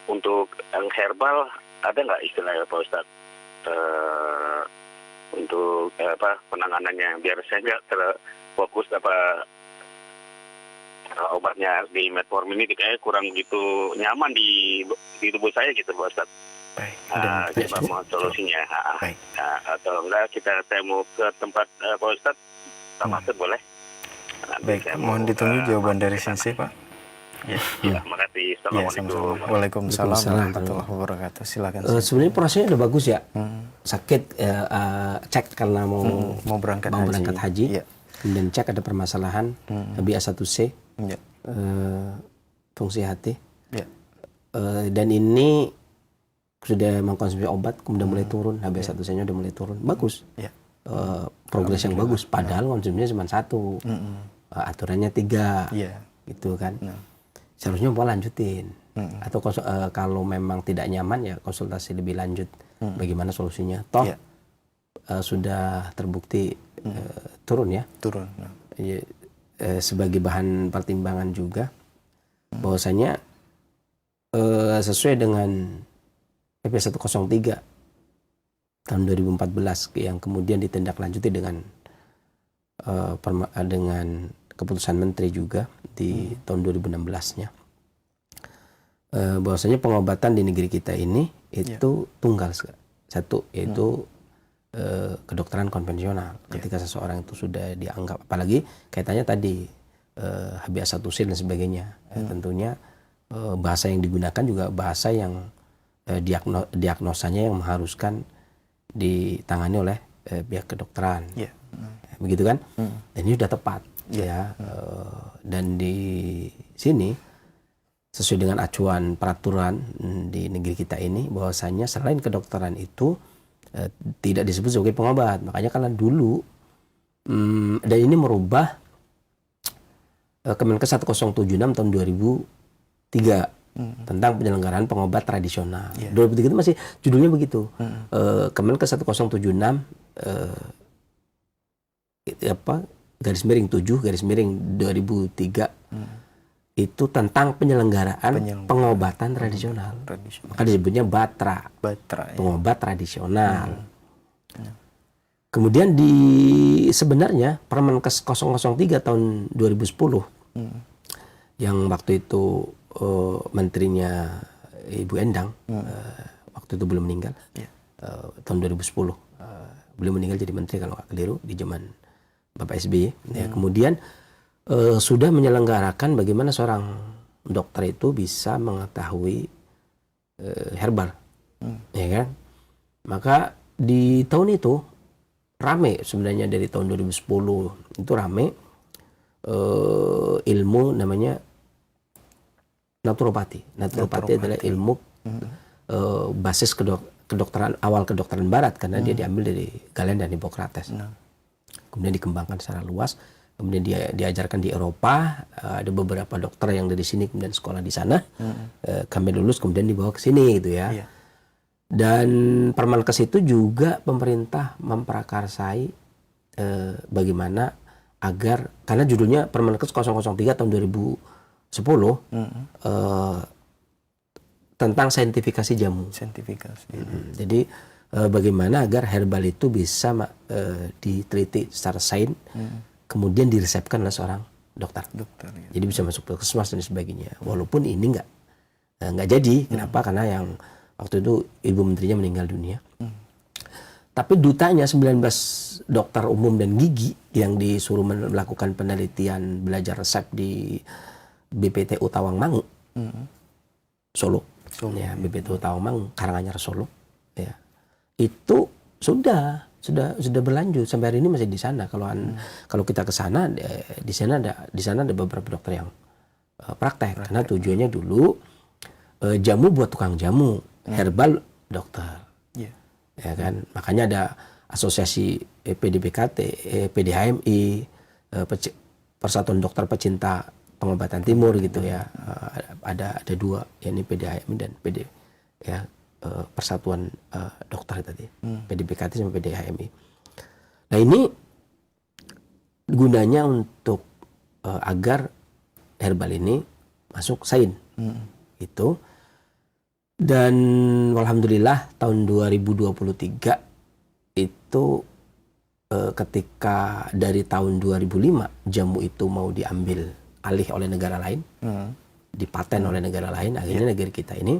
untuk yang herbal ada nggak istilahnya Pak Ustadz? Untuk penanganannya biar saya nggak terfokus obatnya di metformin ini kayaknya kurang gitu nyaman di tubuh saya gitu Pak Ustadz. Baik. Coba mau solusinya. Baik. Atau enggak saya mau ke tempat Pak Ustadz, Pak Maksud boleh? Baik, mohon ditunggu jawaban dari Sensei, Pak. Ya, makasih. Assalamualaikum. Waalaikumsalam warahmatullahi wabarakatuh. Silakan. Sebenarnya prosesnya udah bagus ya. Sakit cek karena mau berangkat haji. Ya. Kemudian cek ada permasalahan HbA1c, Ya. fungsi hati. Ya. Dan ini sudah mengkonsumsi obat, kemudian mulai turun, HbA1c-nya udah mulai turun. Bagus. Ya. Progres yang bagus. Padahal konsumsinya cuma 1. Aturannya 3. Iya. Gitu kan. Seharusnya mau lanjutin. Atau kalau memang tidak nyaman ya konsultasi lebih lanjut. Bagaimana solusinya? Toh sudah terbukti turun ya. Turun. Sebagai bahan pertimbangan juga bahwasanya sesuai dengan PP 103 tahun 2014 yang kemudian ditindaklanjuti dengan keputusan menteri juga di tahun 2016-nya, bahwasanya pengobatan di negeri kita ini itu tunggal satu, yaitu kedokteran konvensional. Ketika seseorang itu sudah dianggap, apalagi kaitannya tadi HbA1c dan sebagainya, tentunya bahasa yang digunakan juga bahasa yang diagnosanya yang mengharuskan ditangani oleh pihak kedokteran, begitu kan? Dan ini sudah tepat. Dan di sini sesuai dengan acuan peraturan di negeri kita ini bahwasanya selain kedokteran itu tidak disebut sebagai pengobat. Makanya karena dulu dan ini merubah Kemenkes 1076 tahun 2003 tentang penyelenggaraan pengobat tradisional. 2003 itu masih judulnya begitu. Kemenkes 1076 garis miring 7 garis miring 2003 itu tentang penyelenggaraan pengobatan tradisional. Maka disebutnya Batra pengobat tradisional. Kemudian sebenarnya Permenkes 003 tahun 2010 yang waktu itu menterinya Ibu Endang waktu itu belum meninggal, tahun 2010 beliau meninggal jadi menteri kalau nggak keliru di zaman Bapak SBY. Kemudian sudah menyelenggarakan bagaimana seorang dokter itu bisa mengetahui herbal, ya kan? Maka di tahun itu rame sebenarnya, dari tahun 2010 itu rame ilmu namanya naturopati. Naturopati adalah ilmu basis kedokteran barat karena dia diambil dari Galen dan Hippocrates. Kemudian dikembangkan secara luas. Kemudian dia diajarkan di Eropa, ada beberapa dokter yang dari sini kemudian sekolah di sana, kami lulus kemudian dibawa ke sini gitu ya. Dan Permenkes itu juga pemerintah memprakarsai bagaimana agar, karena judulnya Permenkes 003 tahun 2010 tentang saintifikasi jamu. Jadi bagaimana agar herbal itu bisa diteliti secara sains, kemudian diresepkan oleh seorang dokter. Jadi bisa masuk ke puskesmas dan sebagainya. Walaupun ini nggak jadi. Kenapa? Karena yang waktu itu ibu menterinya meninggal dunia. Tapi dutanya 19 dokter umum dan gigi yang disuruh melakukan penelitian belajar resep di BPTU Tawangmangu, Solo. Ya, BPTU Tawangmangu, Karanganyar, Solo. Ya. Itu sudah sudah berlanjut sampai hari ini masih di sana. Kalau kita ke sana, di sana ada beberapa dokter yang praktek. Karena tujuannya dulu jamu buat tukang jamu, herbal dokter. Ya kan, makanya ada asosiasi PDBKT, PDHMI, Persatuan Dokter Pecinta Pengobatan Timur gitu ya. Ada dua, yakni PDHMI dan Persatuan Dokter tadi, PDBKT sama PDHMI. Nah ini gunanya untuk agar herbal ini masuk sain, gitu. Dan alhamdulillah tahun 2023 itu ketika dari tahun 2005 jamu itu mau diambil alih oleh negara lain, dipaten oleh negara lain, akhirnya negara kita ini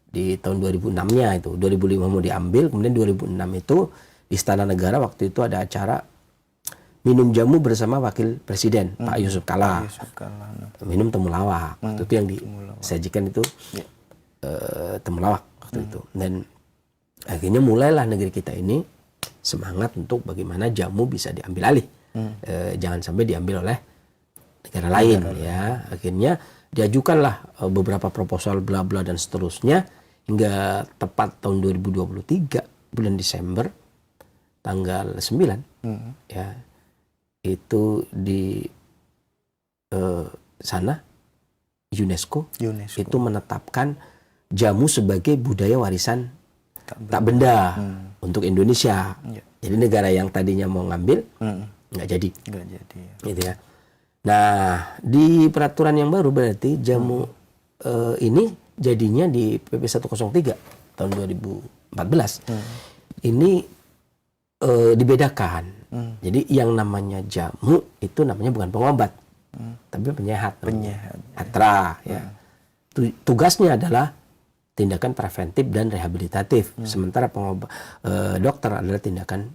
di tahun 2006-nya itu, 2005 mau diambil, kemudian 2006 itu di Istana Negara waktu itu ada acara minum jamu bersama Wakil Presiden Pak Yusuf Kala, minum temulawak, waktu itu yang disajikan itu temulawak waktu itu. Dan akhirnya mulailah negeri kita ini semangat untuk bagaimana jamu bisa diambil alih, jangan sampai diambil oleh negara lain ya. Akhirnya diajukanlah beberapa proposal bla bla dan seterusnya hingga tepat tahun 2023 bulan Desember tanggal 9 ya, itu di sana UNESCO itu menetapkan jamu sebagai budaya warisan tak benda untuk Indonesia. Jadi negara yang tadinya mau ngambil nggak jadi. Gitu ya. Nah di peraturan yang baru berarti jamu ini jadinya di PP 103 tahun 2014 ini dibedakan. Jadi yang namanya jamu itu namanya bukan pengobat, tapi penyehat. Atra ya. Tugasnya adalah tindakan preventif dan rehabilitatif, sementara dokter adalah tindakan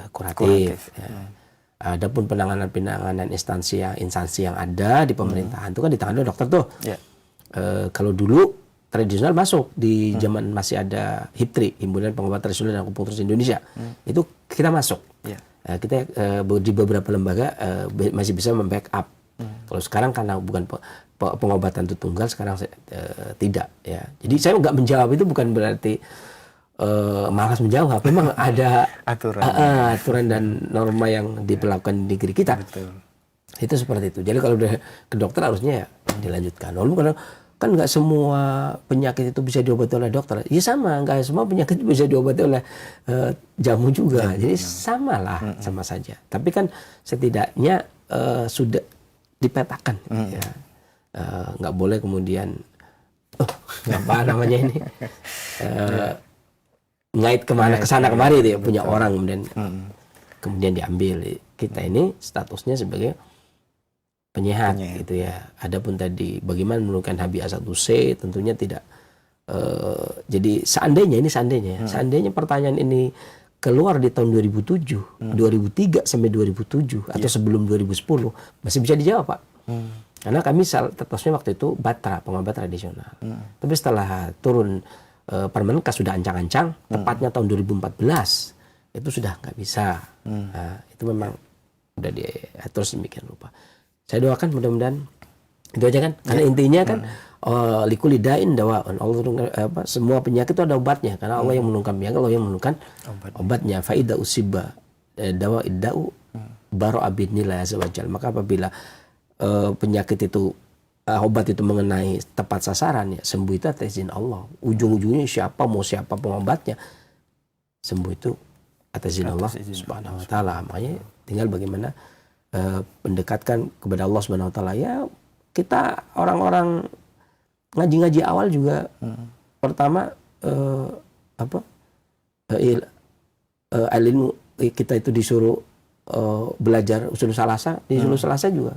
kuratif. Ya. Adapun penanganan instansi yang ada di pemerintahan itu kan ditangani oleh dokter tuh. Kalau dulu tradisional masuk di zaman masih ada HIPTRI, Himpunan Pengobat Tradisional dan Akupunktur Indonesia, itu kita masuk. Kita di beberapa lembaga masih bisa membackup. Kalau sekarang karena bukan pengobatan itu tunggal, sekarang tidak ya. Jadi saya nggak menjawab itu bukan berarti malas menjawab. Memang ada aturan dan norma yang diberlakukan di negeri kita. Itu seperti itu. Jadi kalau udah ke dokter harusnya ya dilanjutkan. Walaupun karena kan nggak semua penyakit itu bisa diobati oleh dokter. Ya sama, nggak semua penyakit bisa diobati oleh jamu juga. Jadi samalah, sama saja. Tapi kan setidaknya sudah dipetakan ya. Nggak boleh kemudian apa namanya ini ngait kemana kesana kemari itu ya, punya orang kemudian diambil. Kita ini statusnya sebagai penyehat gitu ya. Adapun tadi bagaimana menurunkan HbA1c tentunya tidak. Jadi seandainya pertanyaan ini keluar di tahun 2007, 2003 sampai 2007 atau sebelum 2010 masih bisa dijawab Pak. Karena kami statusnya waktu itu Batra, pengobat tradisional. Tapi setelah turun Permenkes sudah ancang-ancang, tepatnya tahun 2014 itu sudah nggak bisa. Nah, itu memang udah diatur sedemikian rupa. Saya doakan mudah-mudahan itu aja kan. Karena intinya kan likuli dain dawaun. Allah semua penyakit itu ada obatnya. Karena Allah yang menurunkan penyakit, Allah yang menurunkan obatnya. Faida usiba dawa idda'u baro abidnillah azza wajal. Maka apabila penyakit itu obat itu mengenai tepat sasaran ya, sembuh itu atas izin Allah. Ujung-ujungnya siapa pengobatnya, sembuh itu atas izin Allah Subhanahu wa taala. Makanya tinggal bagaimana mendekatkan kepada Allah Subhanahu wa taala. Ya kita orang-orang ngaji-ngaji awal juga pertama ilmu kita itu disuruh belajar usul salasa, di usul salasa juga.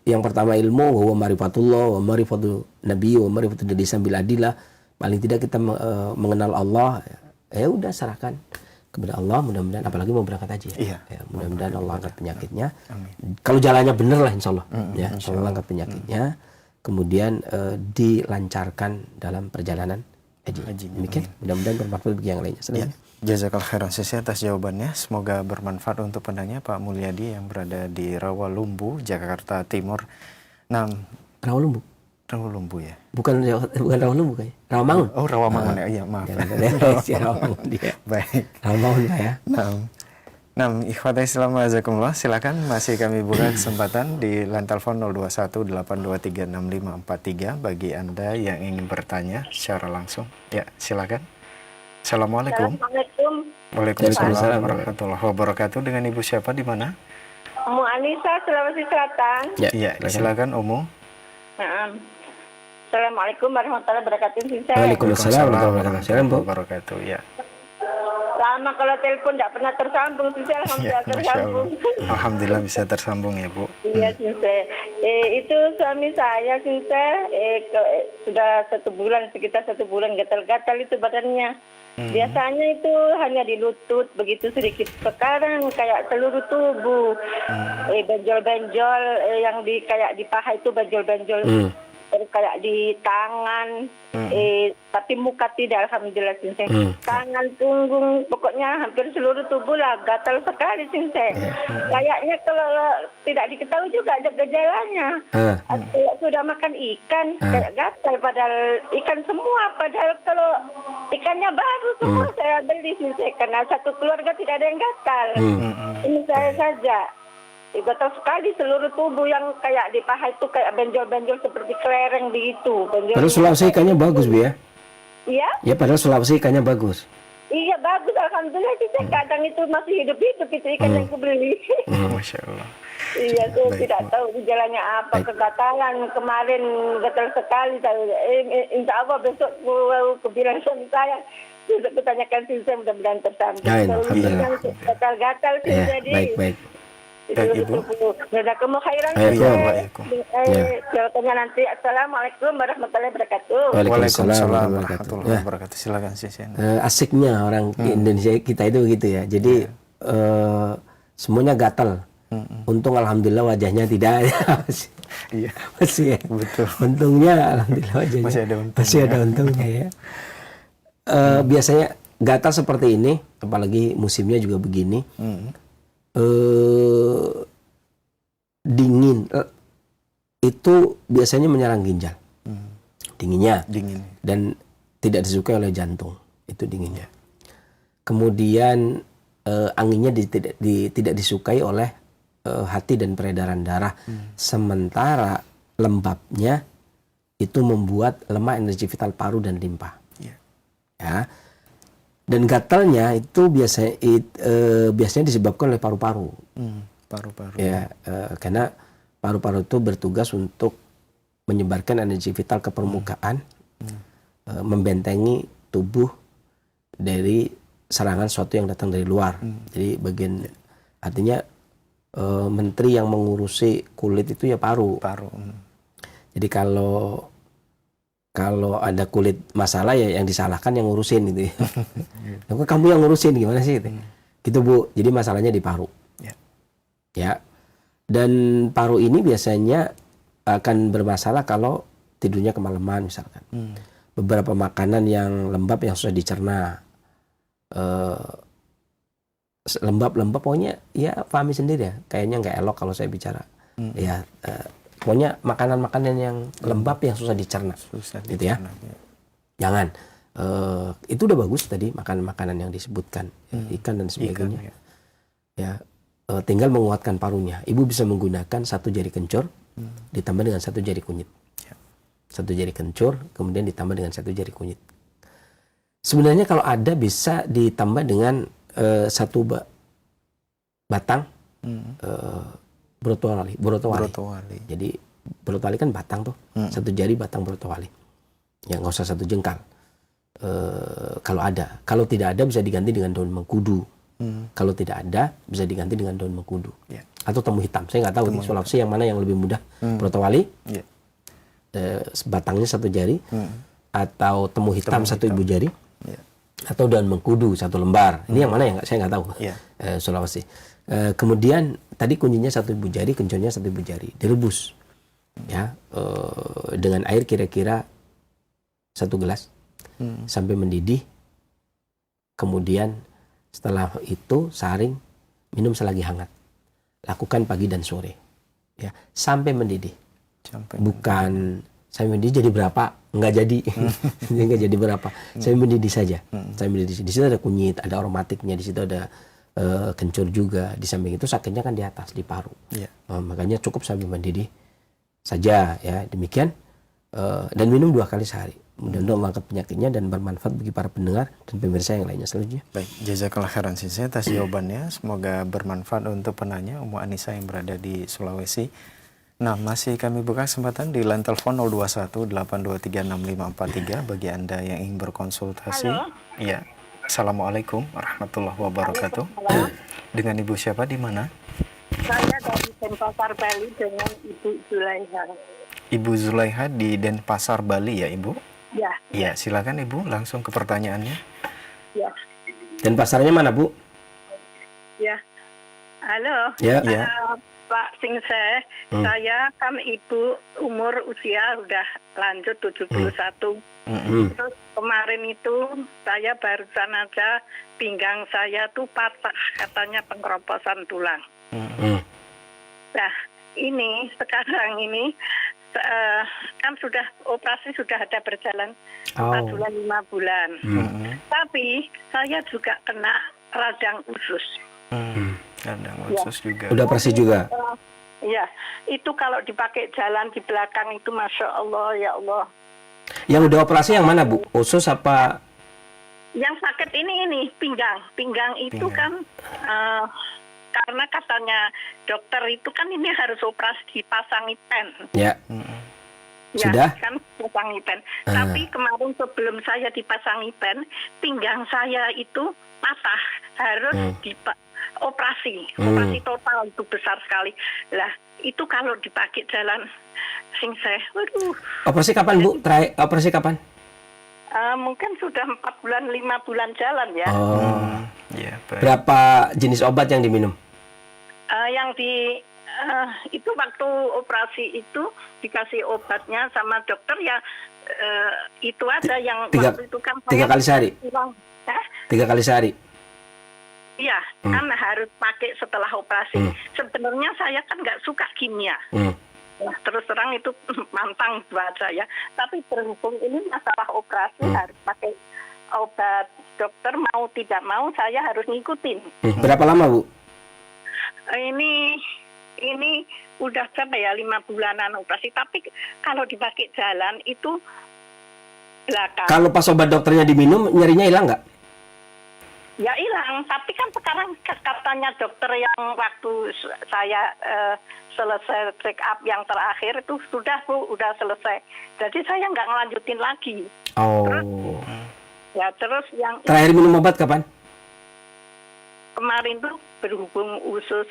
Yang pertama ilmu wa ma'rifatullah wa ma'rifatul nabi wa ma'rifatul lisan bil adillah. Paling tidak kita mengenal Allah, ya udah serahkan kepada Allah, mudah-mudahan apalagi mau berangkat haji ya. Mudah-mudahan Allah angkat penyakitnya. Kalau jalannya benar lah insyaallah ya, Allah angkat penyakitnya. Kemudian dilancarkan dalam perjalanan haji. Demikian, mudah-mudahan bermanfaat bagi yang lainnya. Jazakallah khairan sisi atas jawabannya. Semoga bermanfaat untuk penanya Pak Mulyadi yang berada di Rawalumbu, Jakarta Timur. Nah, Rawalumbu. Rawalumbu ya. Bukan Rawalumbu kayaknya. Rawamangun. Oh, Rawamangun ya. Iya, maaf. Rawamangun dia. Baik. Rawamangun Pak ya. Nah, ikhwatai Islam azakumullah, silakan masih kami buka kesempatan di line telepon 0218236543 bagi Anda yang ingin bertanya secara langsung. Ya, silakan. Assalamualaikum. Assalamualaikum. Waalaikumsalam warahmatullahi wabarakatuh. Dengan Ibu siapa di mana? Umu Anissa, Sulawesi Selatan. Ya, silakan Umu. Assalamualaikum warahmatullahi wabarakatuh. Waalaikumsalam warahmatullahi wabarakatuh. Ya. Lama kalau telepon tidak pernah tersambung, alhamdulillah tersambung. Alhamdulillah bisa tersambung ya Bu. Iya, itu suami saya sudah sekitar 1 bulan gatal-gatal itu badannya. Biasanya itu hanya di lutut begitu sedikit. Sekarang kayak seluruh tubuh, benjol-benjol yang kayak di paha itu benjol-benjol. Kayak di tangan, tapi muka tidak, alhamdulillah Sinsay. Tangan, punggung, pokoknya hampir seluruh tubuh lah gatal sekali Sinsay. Kayaknya kalau tidak diketahui juga ada gejalanya. Sudah makan ikan, kayak gatal, padahal ikan semua. Padahal kalau ikannya baru semua saya beli Sinsay, karena satu keluarga tidak ada yang gatal. Ini saya saja. Gatal sekali seluruh tubuh yang kayak di paha itu kayak benjol-benjol seperti kelereng begitu. Padahal Sulawesi ikannya bagus Bu ya? Iya? Ya padahal Sulawesi ikannya bagus. Iya bagus, alhamdulillah sih. Kadang itu masih hidup-hidup itu ikan yang kubeli. Masya Allah. Iya, saya tidak tahu gejalanya apa. Kegatalan kemarin gatal sekali. Insya Allah besok aku bilang suami saya. Besok kutanyakan sih saya mudah-mudahan tersambung. Alhamdulillah. Gatal-gatal sih jadi. Baik. Baik Ibu. Jazakumullah khairan. Jawabannya nanti. Assalamualaikum warahmatullahi wabarakatuh. Waalaikumsalam warahmatullahi wabarakatuh. Silakan Sisi. Asiknya orang Indonesia kita itu begitu ya. Jadi semuanya gatal. Untung alhamdulillah wajahnya tidak. Masih ya. Betul. Untungnya alhamdulillah wajahnya masih ada untungnya ya. Biasanya gatal seperti ini, apalagi musimnya juga begini. Dingin itu biasanya menyerang ginjal, dinginnya, dan tidak disukai oleh jantung, itu dinginnya. Kemudian anginnya tidak disukai oleh hati dan peredaran darah, sementara lembabnya itu membuat lemah energi vital paru dan limpa. Ya. Dan gatalnya itu biasanya disebabkan oleh paru-paru. Ya, karena paru-paru itu bertugas untuk menyebarkan energi vital ke permukaan, membentengi tubuh dari serangan sesuatu yang datang dari luar. Jadi artinya menteri yang mengurusi kulit itu ya paru. Jadi kalau ada kulit masalah ya yang disalahkan yang ngurusin gitu ya. Kamu yang ngurusin gimana sih gitu. Gitu Bu. Jadi masalahnya di paru. Ya. Dan paru ini biasanya akan bermasalah kalau tidurnya kemalaman misalkan. Beberapa makanan yang lembab yang susah dicerna. Lembab pokoknya ya pahami sendiri ya. Kayaknya nggak elok kalau saya bicara. Ya pokoknya makanan-makanan yang lembab yang susah dicerna, gitu ya. Jangan. Itu udah bagus tadi makanan-makanan yang disebutkan, ikan dan sebagainya. Ya, tinggal menguatkan parunya. Ibu bisa menggunakan 1 jari kencur ditambah dengan 1 jari kunyit. 1 jari kencur kemudian ditambah dengan 1 jari kunyit. Sebenarnya kalau ada bisa ditambah dengan 1 batang. Brotowali. Jadi brotowali kan batang tuh, 1 jari batang brotowali. Ya nggak usah 1 jengkal. Kalau ada, kalau tidak ada bisa diganti dengan daun mengkudu. Kalau tidak ada bisa diganti dengan daun mengkudu. Atau temu hitam. Saya nggak tahu di Sulawesi yang mana yang lebih mudah. Brotowali, batangnya 1 jari, atau temu hitam 1 ibu jari, atau daun mengkudu 1 lembar. Ini yang mana yang saya nggak tahu. Sulawesi. Kemudian tadi kunyitnya 1 ibu jari, kencurnya 1 ibu jari, direbus ya dengan air kira-kira 1 gelas sampai mendidih. Kemudian Setelah itu saring, minum selagi hangat. Lakukan pagi dan sore. Ya, sampai mendidih. Bukan sampai mendidih jadi berapa? Enggak jadi. Enggak jadi berapa. Sampai mendidih saja. Sampai mendidih. Di situ ada kunyit, ada aromatiknya, di situ ada kencur juga. Di samping itu sakitnya kan di atas, di paru. Makanya cukup sampai mendidih saja ya. Demikian. Dan minum 2 kali sehari. Mudah-mudahan Allah angkat penyakitnya dan bermanfaat bagi para pendengar dan pemirsa yang lainnya selanjutnya. Baik, jazakallah khairan Sensei atas jawabannya. Semoga bermanfaat untuk penanya Ummu Anissa yang berada di Sulawesi. Nah, masih kami buka kesempatan di line telepon 0218236543 bagi Anda yang ingin berkonsultasi. Halo. Iya. Assalamualaikum warahmatullahi wabarakatuh. Dengan Ibu siapa di mana? Saya dari Denpasar, Bali dengan Ibu Zulaiha. Ibu Zulaiha di Denpasar, Bali ya, Ibu? Ya. Ya, silakan Ibu langsung ke pertanyaannya. Ya. Dan pasarnya mana, Bu? Ya. Halo. Ya. Ya. Pak Singse, saya kan ibu umur usia udah lanjut 71. Terus kemarin itu saya barusan aja pinggang saya tuh patah, katanya pengeroposan tulang. Nah, ini sekarang ini kan sudah operasi sudah ada berjalan 4 bulan 5 bulan. Tapi saya juga kena radang usus. Radang usus juga. Udah operasi juga? Iya, itu kalau dipakai jalan di belakang itu Masya Allah, ya Allah. Yang udah operasi yang mana, Bu? Usus apa? Yang sakit ini pinggang. Pinggang itu kan karena katanya dokter itu kan ini harus operasi dipasangi pen. Ya. Ya, Sudah? kan pasangi pen. Tapi kemarin sebelum saya dipasangi pen, pinggang saya itu patah, harus operasi total itu besar sekali. Lah, itu kalau dipakai jalan Singse, waduh. Operasi kapan, Bu? Terakhir operasi kapan? Mungkin sudah 4 bulan 5 bulan jalan ya. Ya, baik. Berapa jenis obat yang diminum? Yang itu waktu operasi itu dikasih obatnya sama dokter ya, itu ada yang waktu itu kan 3 kali sehari? 3 kali sehari? Iya, kan harus pakai setelah operasi. Sebenarnya saya kan nggak suka kimia. Nah, terus terang itu pantang buat saya. Tapi berhubung ini masalah operasi harus pakai obat dokter, mau tidak mau saya harus ngikutin. Berapa lama, Bu? Ini udah berapa ya, 5 bulanan operasi. Tapi kalau dipakai jalan itu belakang. Kalau pas obat dokternya diminum, nyerinya hilang nggak? Ya hilang, tapi kan sekarang katanya dokter yang waktu saya selesai check up yang terakhir itu sudah Bu, udah selesai. Jadi saya nggak ngelanjutin lagi. Terus yang Terakhir minum obat kapan? kemarin tuh berhubung usus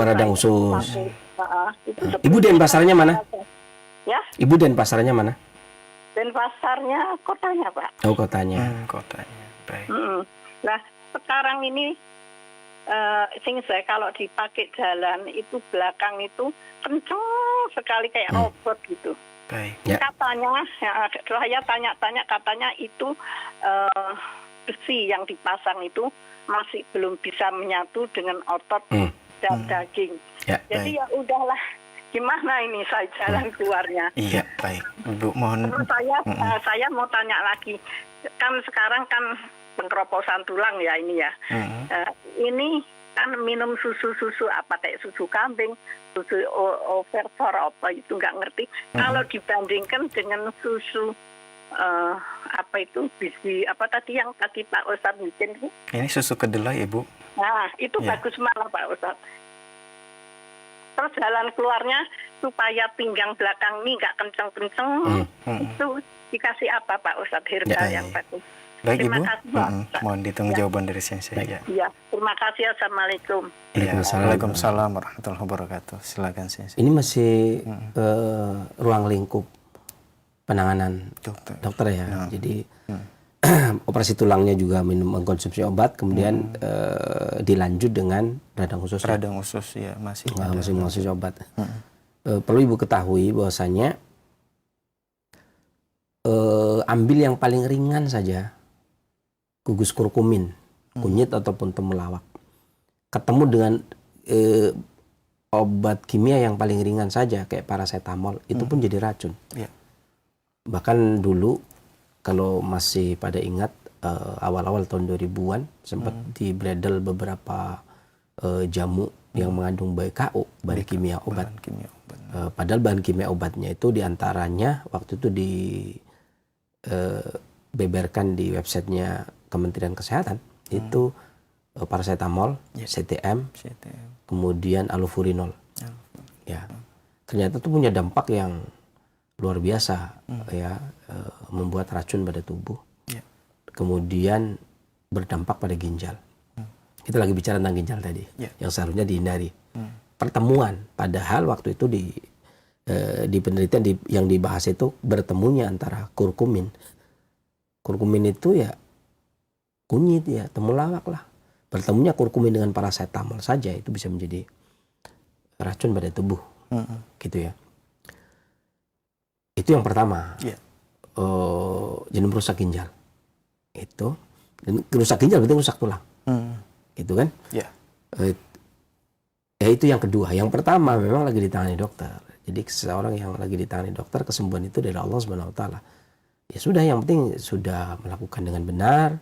radang usus. Itu Ibu Denpasarnya mana? Ya? Ibu Denpasarnya mana? Denpasarnya kotanya, Pak. Oh, kotanya. Kotanya. Baik. Nah, sekarang ini Singse kalau dipakai jalan itu belakang itu kenceng sekali kayak robot gitu. Baik. Ya. Katanya, saya tanya-tanya katanya itu besi yang dipasang itu masih belum bisa menyatu dengan otot dan daging. Ya, jadi ya udahlah, gimana ini saya jalan keluarnya? Iya, baik. Ibu mohon. Terus saya mau tanya lagi, kan sekarang kan pengkeroposan tulang ya ini ya. Ini kan minum susu apa kayak susu kambing, susu overfor apa itu nggak ngerti. Kalau dibandingkan dengan susu apa itu biji apa tadi yang tadi Pak Ustadz bikin itu? Ini susu kedelai, Ibu. Nah, itu bagus malah Pak Ustadz. Terus jalan keluarnya supaya pinggang belakang ini nggak kenceng-kenceng, itu dikasih apa Pak Ustadz herbal yang bagus? Baik, terima Ibu. kasih, Pak. Mohon ditunggu jawaban dari Sensei. Ya, terima kasih. Assalamualaikum. Waalaikumsalam warahmatullahi wabarakatuh. Silakan Sensei. Ini masih ruang lingkup penanganan dokter ya. Jadi operasi tulangnya juga mengkonsumsi obat, kemudian dilanjut dengan radang usus. Radang usus ya masih mengkonsumsi obat. Perlu Ibu ketahui bahwasanya ambil yang paling ringan saja, gugus kurkumin. kunyit ataupun temulawak. Ketemu dengan obat kimia yang paling ringan saja kayak paracetamol, itu pun jadi racun. Iya. Bahkan dulu kalau masih pada ingat awal-awal tahun 2000-an sempat dibredel beberapa jamu yang mengandung BKO, bahan kimia obat. Bahan kimia obat. Padahal bahan kimia obatnya itu diantaranya waktu itu dibeberkan di websitenya Kementerian Kesehatan itu paracetamol, CTM, kemudian allopurinol. Ya, ternyata itu punya dampak yang luar biasa, ya, membuat racun pada tubuh. Kemudian berdampak pada ginjal. Kita lagi bicara tentang ginjal tadi, yang seharusnya dihindari. Pertemuan, padahal waktu itu di penelitian yang dibahas itu bertemunya antara kurkumin. Kurkumin itu ya kunyit, ya temulawak lah. Bertemunya kurkumin dengan paracetamol saja itu bisa menjadi racun pada tubuh, gitu ya. Itu yang pertama. Jadi merusak ginjal. Itu, dan rusak ginjal berarti rusak tulang, gitu kan? Ya itu yang kedua. Yang pertama memang lagi ditangani dokter. Jadi seseorang yang lagi ditangani dokter, kesembuhan itu dari Allah Subhanahu Wa Taala. Ya sudah, yang penting sudah melakukan dengan benar.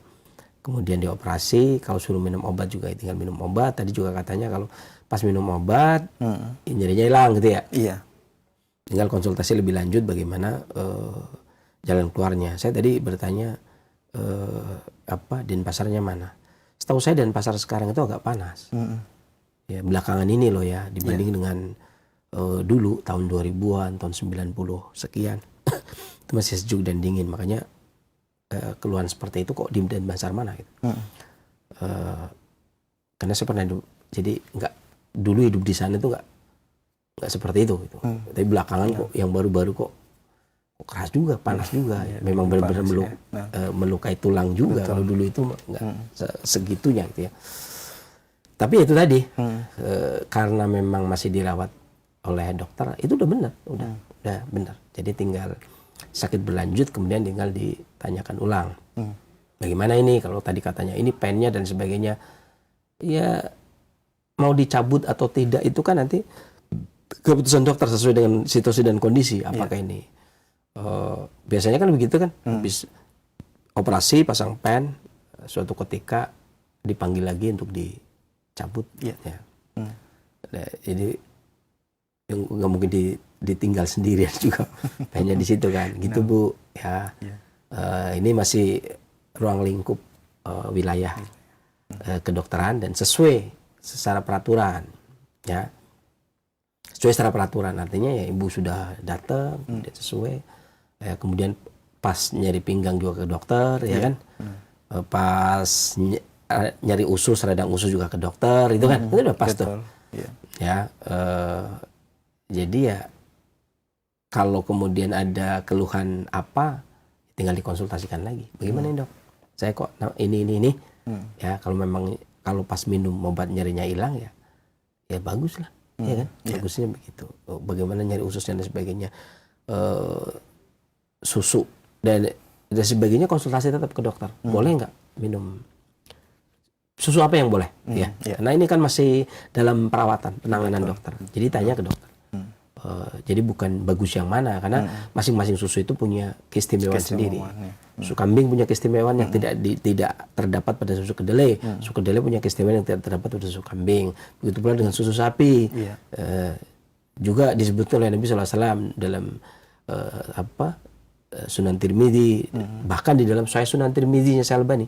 Kemudian dioperasi. Kalau suruh minum obat juga tinggal minum obat. Tadi juga katanya kalau pas minum obat nyerinya hilang, gitu ya. Iya. Tinggal konsultasi lebih lanjut bagaimana jalan keluarnya. Saya tadi bertanya Denpasarnya mana? Setahu saya Denpasar sekarang itu agak panas. Ya, belakangan ini loh ya, dibanding dengan dulu tahun 2000-an, tahun 90 sekian. Itu masih sejuk dan dingin. Makanya keluhan seperti itu kok di Denpasar mana gitu. Karena saya pernah jadi dulu hidup di sana itu nggak seperti itu gitu. Tapi belakangan kok yang baru-baru kok keras juga, panas juga. Memang benar-benar melukai tulang juga. Betul. Kalau dulu itu nggak segitunya gitu ya. Tapi itu tadi karena memang masih dirawat oleh dokter, itu udah benar, udah benar. Jadi tinggal sakit berlanjut, kemudian tinggal ditanyakan ulang. Bagaimana ini? Kalau tadi katanya ini pennya dan sebagainya, ya mau dicabut atau tidak itu kan nanti keputusan dokter sesuai dengan situasi dan kondisi. Apakah ini biasanya kan begitu kan, habis operasi pasang pen, suatu ketika dipanggil lagi untuk dicabut. Ya. Jadi nggak mungkin ditinggal sendirian juga, hanya di situ kan, gitu Bu. Ya, ini masih ruang lingkup wilayah kedokteran dan sesuai secara peraturan, ya. Sesuai secara peraturan artinya ya ibu sudah datang, kemudian sesuai. Kemudian pas nyari pinggang juga ke dokter, ya kan. Pas nyari usus, radang usus juga ke dokter, itu kan, itu udah pas tuh. Ya, jadi ya kalau kemudian ada keluhan apa, tinggal dikonsultasikan lagi. Bagaimana dok? Saya kok ini. Ya kalau pas minum obat nyerinya hilang ya bagus lah, ya kan? Bagusnya begitu. Bagaimana nyari ususnya dan sebagainya, susu dan sebagainya, konsultasi tetap ke dokter. Boleh nggak minum susu, apa yang boleh? Karena ini kan masih dalam perawatan penanganan dokter. Jadi tanya ke dokter. Jadi bukan bagus yang mana, karena masing-masing susu itu punya keistimewaan sendiri. Susu kambing punya keistimewaan yang tidak terdapat pada susu kedelai. Susu kedelai punya keistimewaan yang tidak terdapat pada susu kambing. Begitu pula dengan susu sapi. Juga disebutkan oleh Nabi SAW dalam Sunan Tirmidzi, bahkan di dalam Sahih Sunan Tirmidzi-nya Syalbani.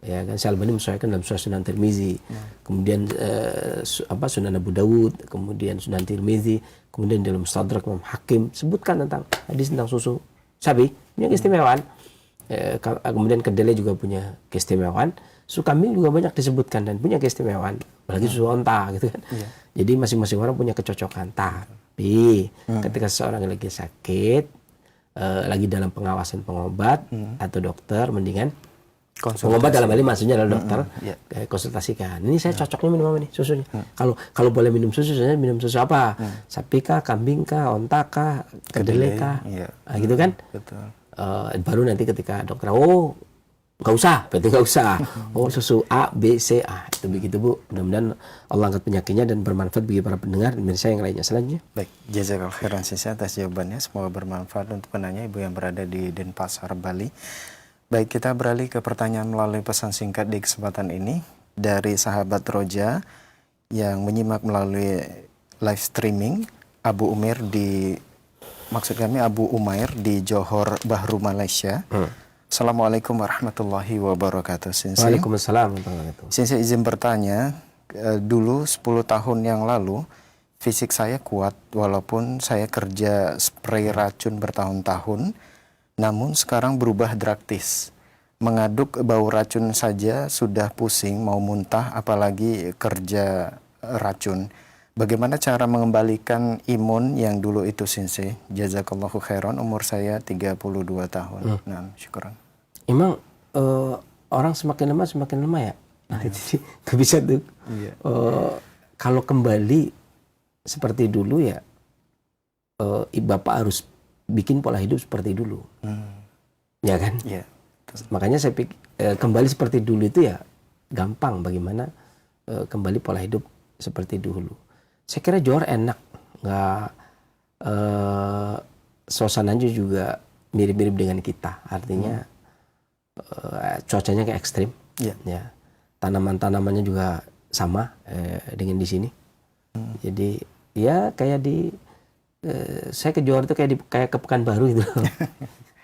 Ya kan, Syalbani menyesuaikan dalam Sunan Tirmidzi. Kemudian Sunan Abu Dawud, kemudian Sunan Tirmidzi, kemudian dalam Mustadrak Imam Hakim sebutkan tentang hadis tentang susu sapi punya keistimewaan. Kemudian kedelai juga punya keistimewaan. Susu kambing juga banyak disebutkan dan punya keistimewaan. Apalagi susu onta gitu kan. Jadi masing-masing orang punya kecocokan. Tapi ketika seseorang lagi sakit, lagi dalam pengawasan pengobat atau dokter, mendingan pengobat dalam hal ini maksudnya adalah dokter, konsultasikan. Ini saya cocoknya minum apa nih susunya? Kalau boleh minum susu, saya minum susu apa? Sapi kah, kambing kah, onta kah, kedelai kah? Gitu kan? Betul. Baru nanti ketika dokter, nggak usah, berarti nggak usah. Oh, susu A, B, C, A. Itu begitu, Bu. Mudah-mudahan Allah angkat penyakitnya dan bermanfaat bagi para pendengar dan pemirsa yang lainnya. Selanjutnya. Baik, jazakallahu khairan Sensei atas jawabannya. Semoga bermanfaat untuk penanya Ibu yang berada di Denpasar, Bali. Baik, kita beralih ke pertanyaan melalui pesan singkat di kesempatan ini dari sahabat Roja yang menyimak melalui live streaming Abu Umair di Johor Bahru, Malaysia. Assalamualaikum warahmatullahi wabarakatuh. Sensei. Waalaikumsalam warahmatullahi wabarakatuh. Sensei izin bertanya, dulu 10 tahun yang lalu fisik saya kuat walaupun saya kerja spray racun bertahun-tahun, namun sekarang berubah drastis. Mengaduk bau racun saja sudah pusing, mau muntah apalagi kerja racun. Bagaimana cara mengembalikan imun yang dulu itu, Sensei? Jazakallahu khairan, umur saya 32 tahun. Nah, syukuran. Emang orang semakin lama ya. Nah, jadi gak bisa tuh. Kalau kembali seperti dulu ya, Bapak harus bikin pola hidup seperti dulu. Ya kan? Iya. Makanya saya pikir kembali seperti dulu itu ya gampang. Bagaimana kembali pola hidup seperti dulu. Saya kira Johor enak, nggak suasananya juga mirip-mirip dengan kita. Artinya cuacanya kayak ekstrim, ya. Tanaman-tanamannya juga sama dengan di sini. Jadi ya kayak saya ke Johor itu kayak ke Pekanbaru itu.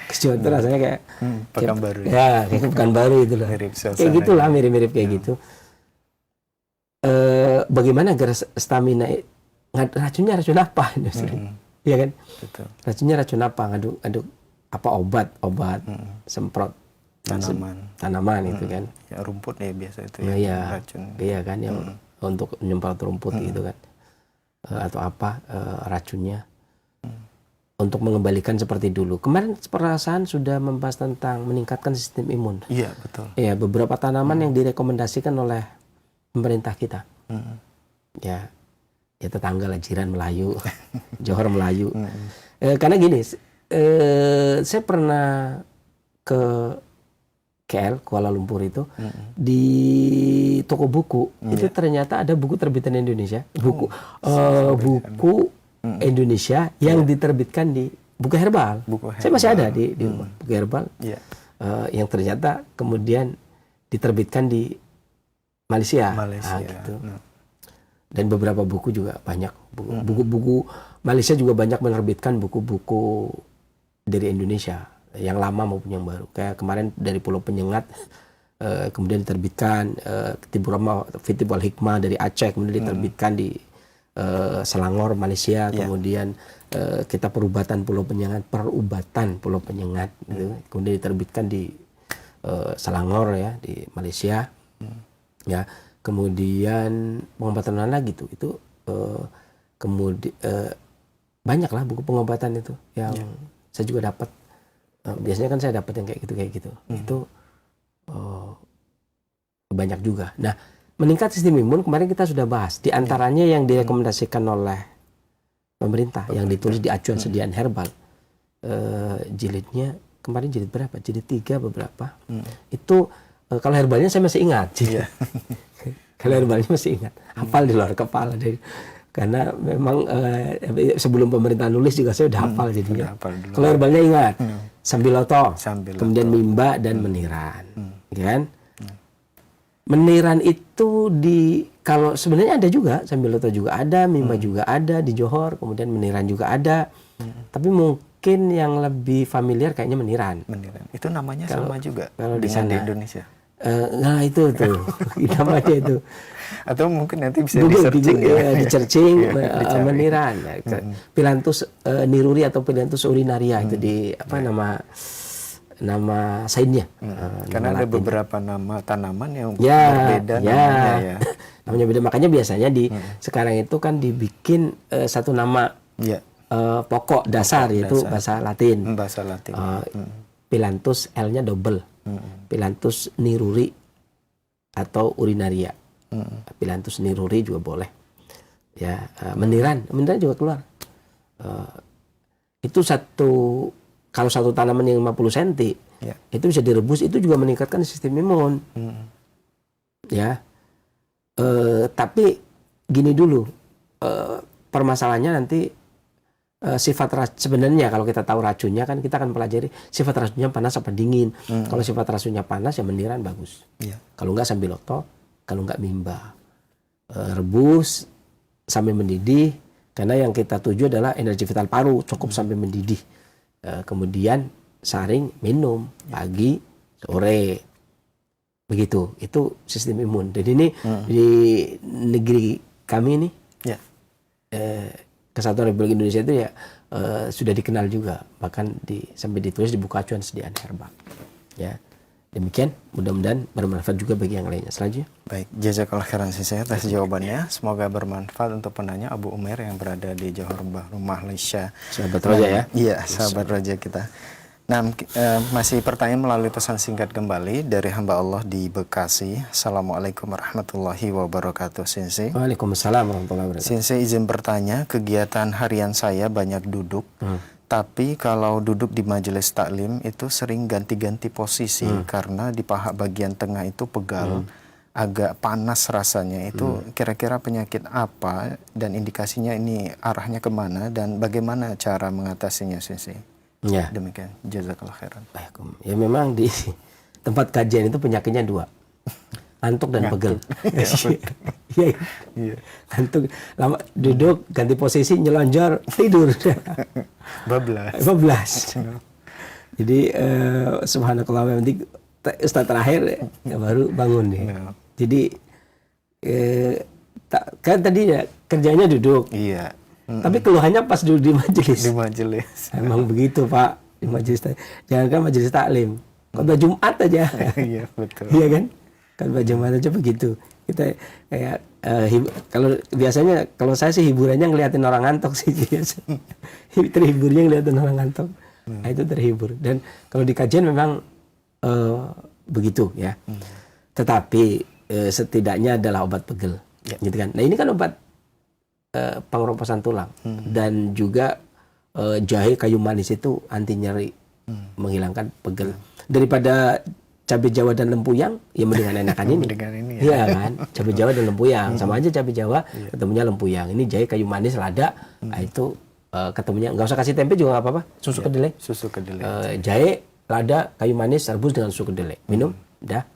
Ke Johor itu rasanya kayak Pekanbaru. Ya, kayak ke Pekanbaru itu loh. Kayak gitulah, mirip-mirip kayak gitu. Bagaimana agar stamina racunnya racun apa? Iya kan? Betul. Racunnya racun apa? Ngaduk apa obat semprot tanaman itu kan? Ya, rumput ya biasa itu ya, racun. Iya kan yang untuk menyemprot rumput gitu kan? Atau apa racunnya? Untuk mengembalikan seperti dulu. Kemarin perasaan sudah membahas tentang meningkatkan sistem imun. Iya betul. Ya, beberapa tanaman yang direkomendasikan oleh pemerintah kita. Ya tetangga lah, jiran Melayu, Johor Melayu. Karena gini, saya pernah ke KL, Kuala Lumpur itu, di toko buku, itu ternyata ada buku terbitan Indonesia, buku Indonesia yang diterbitkan di buku herbal. Saya masih ada di rumah, buku herbal, yang ternyata kemudian diterbitkan di Malaysia. Gitu. Dan beberapa buku juga banyak. Buku-buku Malaysia juga banyak menerbitkan buku-buku dari Indonesia. Yang lama maupun yang baru. Kayak kemarin dari Pulau Penyengat, kemudian diterbitkan. Fitib wal Hikmah dari Aceh, kemudian diterbitkan di Selangor, Malaysia. Kemudian kita perubatan Pulau Penyengat. Gitu. Kemudian diterbitkan di Selangor ya, di Malaysia. Ya, kemudian pengobatan lagi tuh itu kemudian banyaklah buku pengobatan itu yang saya juga dapat. Biasanya kan saya dapat yang kayak gitu itu banyak juga. Nah, meningkat sistem imun kemarin kita sudah bahas. Di antaranya yang direkomendasikan oleh pemerintah yang ditulis di acuan sediaan herbal, jilidnya kemarin jilid berapa? Jilid 3 beberapa. Itu kalau herbalnya saya masih ingat. Kalau herbalnya masih ingat. Hafal di luar kepala. Karena memang sebelum pemerintah nulis juga saya udah hafal jadinya. Kalau herbalnya ingat. Sambiloto. Kemudian mimba dan meniran. Kan? Meniran itu kalau sebenarnya ada juga. Sambiloto juga ada. Mimba juga ada di Johor. Kemudian meniran juga ada. Tapi mungkin yang lebih familiar kayaknya meniran. Itu namanya sama juga kalau di sana di Indonesia. Nah itu tuh namanya itu. Atau mungkin nanti bisa di-searching di-searching meniran. Pilantus niruri atau Pilantus urinaria itu di apa nama sainnya. Karena ada beberapa nama tanaman yang berbeda namanya ya. Namanya beda, makanya biasanya sekarang itu kan dibikin satu nama pokok dasar yaitu bahasa Latin. Pilantus L-nya double. Pilantus niruri atau urinaria. Pilantus niruri juga boleh. Ya, meniran juga keluar. Itu satu kalau satu tanaman yang 50 cm itu bisa direbus, itu juga meningkatkan sistem imun. Ya. Tapi gini dulu, permasalahannya nanti sifat sebenarnya kalau kita tahu racunnya kan kita akan pelajari sifat racunnya panas apa dingin. Kalau sifat racunnya panas ya mendiran bagus. Kalau enggak sambiloto, kalau enggak mimba. Rebus sampai mendidih, karena yang kita tuju adalah energi vital paru cukup sampai mendidih. Kemudian saring minum pagi sore begitu, itu sistem imun. Jadi ini di negeri kami ini Kesatuan Republik Indonesia itu ya sudah dikenal juga, bahkan sampai ditulis di buku acuan sediaan herbal. Ya, demikian, mudah-mudahan bermanfaat juga bagi yang lainnya. Selanjutnya. Baik, jazakallah khairan Sensei atas jawabannya. Semoga bermanfaat untuk penanya Abu Umair yang berada di Johor Bahru, Malaysia. Sahabat Roja ya? Iya, sahabat Roja kita. Nah, masih pertanyaan melalui pesan singkat kembali dari hamba Allah di Bekasi. Assalamualaikum warahmatullahi wabarakatuh, Sensei. Waalaikumsalam warahmatullahi wabarakatuh. Sensei izin bertanya, kegiatan harian saya banyak duduk. Tapi kalau duduk di majelis taklim itu sering ganti-ganti posisi karena di paha bagian tengah itu pegal, agak panas rasanya. Itu kira-kira penyakit apa dan indikasinya ini arahnya kemana dan bagaimana cara mengatasinya, Sensei? Ya. Demikian, jazakallah khairan. Ya memang di tempat kajian itu penyakitnya dua. Ngantuk dan pegel. Iya. Ngantuk, lama duduk, ganti posisi, nyelonjor, tidur. Bablas. Jadi subhanallah, nanti Ustaz terakhir ya baru bangun nih. Jadi kan tadi ya kerjanya duduk. Iya. Tapi keluhannya pas duduk di majelis. Di majelis. Emang begitu Pak, di majelis. Jangan kan majelis taklim. Khotbah Jumat aja. Iya, betul. Iya kan? Khotbah Jumat aja begitu. Kita kayak kalau biasanya kalau saya sih hiburannya ngeliatin orang ngantuk sih biasa. Terhiburnya ngeliatin orang ngantuk. Nah, itu terhibur. Dan kalau di kajian memang begitu ya. Tetapi setidaknya adalah obat pegel. Gitu kan. Nah, ini kan obat pengeroposan tulang dan juga jahe kayu manis itu anti nyeri, menghilangkan pegel. Daripada cabai Jawa dan lempuyang, ya mendingan enakan ini. Iya kan, cabai Jawa dan lempuyang sama aja, cabai Jawa ketemunya lempuyang. Ini jahe kayu manis lada, nah itu ketemunya nggak usah kasih tempe juga nggak apa-apa. Susu kedelai. Susu kedelai. Jahe, lada, kayu manis, rebus dengan susu kedelai. Minum, dah.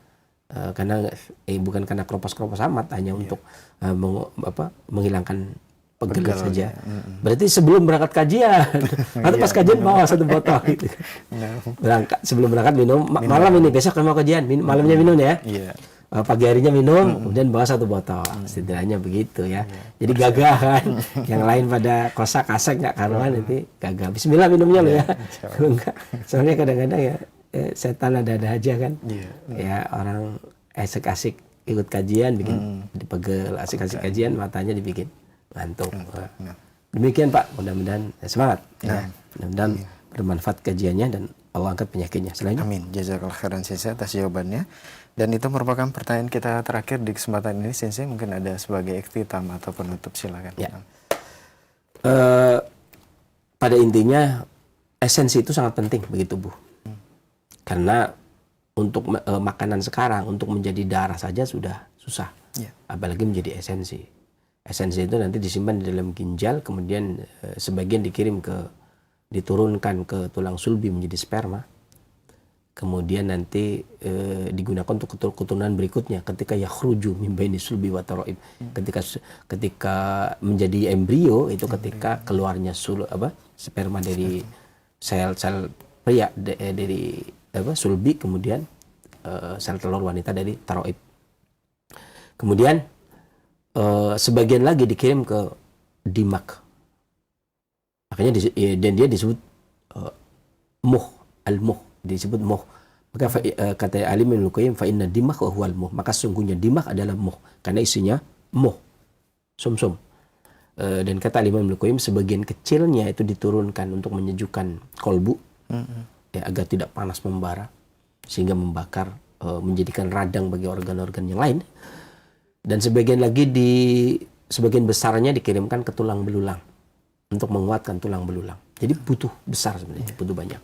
Karena bukan karena keropos-keropos amat, hanya untuk menghilangkan pegel saja. Berarti sebelum berangkat kajian atau pas kajian bawa satu botol gitu. Berangkat, sebelum berangkat minum, malam ini besok kan mau kajian, malamnya minum ya. Pagi harinya minum, kemudian bawa satu botol. Setidaknya begitu ya. Jadi gagah kan. Yang lain pada kosak-kasak nggak karuan, nanti gagah. Bismillah minumnya lo ya. Kalau enggak, soalnya kadang-kadang ya setan ada-ada aja kan. Ya orang asik-asik ikut kajian bikin dipegel, asik-asik kajian matanya dibikin ngantuk. Demikian Pak, mudah-mudahan semangat ya. Mudah-mudahan bermanfaat kajiannya dan Allah angkat penyakitnya. Selanjutnya. Amin. Jazakallah khairan Sensei atas jawabannya. Dan itu merupakan pertanyaan kita terakhir di kesempatan ini, Sensei. Mungkin ada sebagai ikhtitam atau penutup, silakan. Ya. Pada intinya esensi itu sangat penting bagi tubuh. Karena untuk makanan sekarang untuk menjadi darah saja sudah susah. Apalagi menjadi esensi. Esensi itu nanti disimpan di dalam ginjal, kemudian sebagian diturunkan ke tulang sulbi menjadi sperma. Kemudian nanti digunakan untuk keturunan berikutnya ketika yakhruju min baini sulbi wa taraib. Ketika menjadi embrio itu ketika keluarnya sperma dari sel-sel pria dari sulbi, kemudian sel telur wanita dari taraib. Kemudian sebagian lagi dikirim ke dimak. Makanya dan dia disebut muh, al-muh, disebut muh. Maka kata Alim Ibnu Qayyim, fa inna dimak wa huwal muh. Maka sungguhnya dimak adalah muh karena isinya muh, sumsum. Dan kata Alim Ibnu Qayyim, sebagian kecilnya itu diturunkan untuk menyejukkan kolbu, ya, agar tidak panas membara sehingga membakar, menjadikan radang bagi organ-organ yang lain. Dan sebagian lagi sebagian besarnya dikirimkan ke tulang belulang untuk menguatkan tulang belulang. Jadi butuh besar sebenarnya, butuh banyak.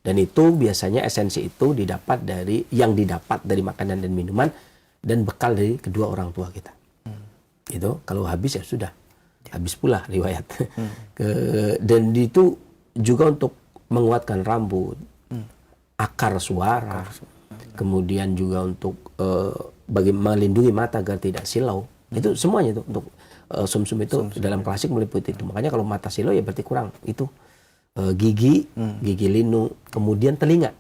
Dan itu biasanya esensi itu didapat dari makanan dan minuman dan bekal dari kedua orang tua kita. Itu kalau habis ya sudah, habis pula riwayat. Dan itu juga untuk menguatkan rambut, akar suara, kemudian juga untuk melindungi mata agar tidak silau. Itu semuanya itu untuk sumsum itu dalam klasik meliputi itu. Makanya kalau mata silau ya berarti kurang itu gigi linu, kemudian telinga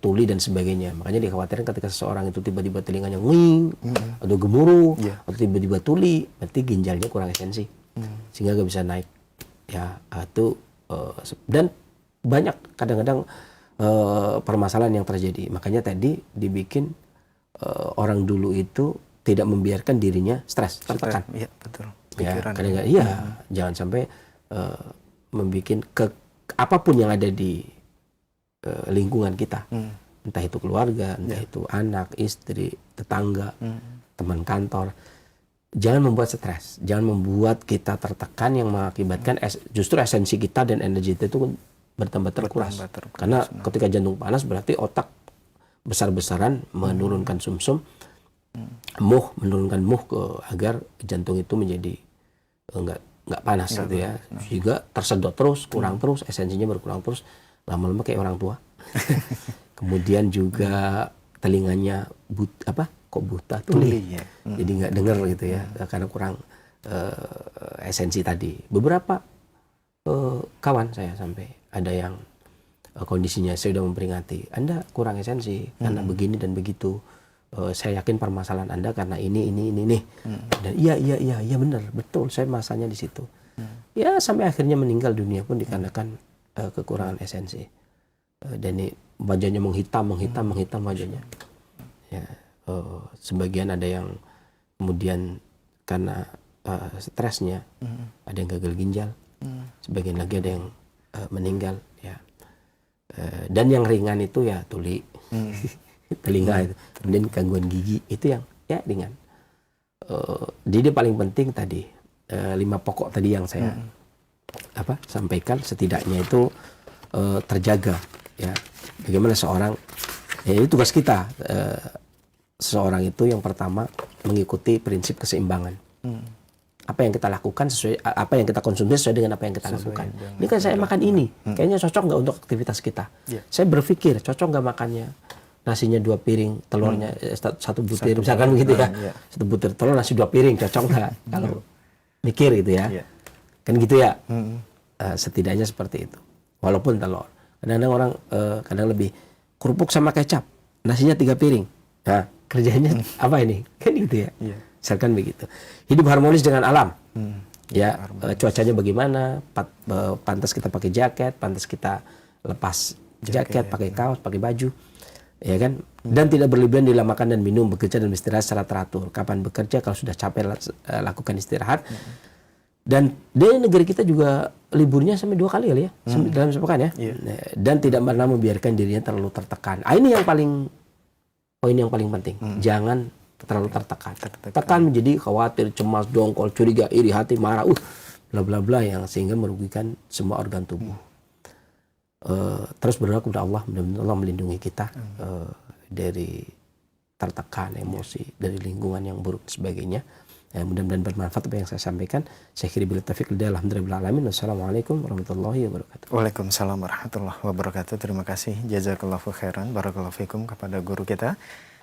tuli dan sebagainya. Makanya dikhawatirkan ketika seseorang itu tiba-tiba telinganya nging atau gemuruh atau tiba-tiba tuli, berarti ginjalnya kurang esensi sehingga gak bisa naik ya. Itu dan banyak kadang-kadang permasalahan yang terjadi. Makanya tadi dibikin orang dulu itu tidak membiarkan dirinya stres, tertekan. Iya, betul. Ya, kadang-kadang jangan sampai membikin apapun yang ada di lingkungan kita, entah itu keluarga, entah itu anak, istri, tetangga, teman kantor, jangan membuat stres, jangan membuat kita tertekan yang mengakibatkan justru esensi kita dan energi kita itu bertambah terkuras. Karena ketika jantung panas berarti otak besar-besaran menurunkan sumsum, menurunkan muh agar jantung itu menjadi nggak panas gitu ya, juga tersedot terus, kurang terus, esensinya berkurang terus, lama-lama kayak orang tua. Kemudian juga telinganya buta tuli, jadi nggak dengar gitu ya, karena kurang esensi tadi. Beberapa kawan saya sampai ada yang kondisinya saya sudah memperingati, Anda kurang esensi karena begini dan begitu. Saya yakin permasalahan Anda karena ini nih. Dan iya benar, betul, saya masanya di situ. Ya sampai akhirnya meninggal dunia pun dikarenakan kekurangan esensi. Dan ini wajahnya menghitam wajahnya. Ya, sebagian ada yang kemudian karena stresnya ada yang gagal ginjal, sebagian lagi ada yang meninggal ya. Dan yang ringan itu ya tuli. Telinga itu, kemudian gangguan gigi itu yang ya ringan. Jadi paling penting tadi 5 pokok tadi yang saya sampaikan, setidaknya itu terjaga ya. Bagaimana seorang, ya itu tugas kita, seseorang itu yang pertama mengikuti prinsip keseimbangan. Apa yang kita lakukan sesuai, apa yang kita konsumsi sesuai dengan apa yang kita lakukan. Ini kan saya makan ini, kayaknya cocok nggak untuk aktivitas kita. Saya berpikir cocok nggak makannya nasinya 2 piring, telurnya 1 butir, misalkan begitu ya. 1 butir telur, nasi 2 piring, cocok nggak? Kalau mikir gitu ya, kan gitu ya. Setidaknya seperti itu. Walaupun telur, kadang-kadang orang kadang lebih kerupuk sama kecap, nasinya 3 piring. Nah, kerjanya apa ini? Kan gitu ya. Misalkan begitu. Hidup harmonis dengan alam. Ya, cuacanya bagaimana? Pantas kita pakai jaket, pantas kita lepas jaket, pakai kaos, pakai baju. Ya kan, dan tidak berlebihan dalam makan dan minum, bekerja dan istirahat secara teratur. Kapan bekerja, kalau sudah capek lakukan istirahat. Dan di negeri kita juga liburnya sampai 2 kali kali ya, dalam sepekan ya. Dan tidak pernah membiarkan dirinya terlalu tertekan. Ini yang poin yang paling penting. Jangan terlalu tertekan. Tekan menjadi khawatir, cemas, dongkol, curiga, iri hati, marah, bla bla bla, yang sehingga merugikan semua organ tubuh. Terus berdoa kepada Allah, mudah-mudahan Allah melindungi kita dari tertekan emosi, dari lingkungan yang buruk dan sebagainya. Mudah-mudahan bermanfaat apa yang saya sampaikan. Saya kira bila taufiq hidayah, alhamdulillah alamin. Wassalamualaikum warahmatullahi wabarakatuh. Waalaikumsalam warahmatullahi wabarakatuh. Terima kasih, jazakallahu khairan, barakallahu fikum, kepada guru kita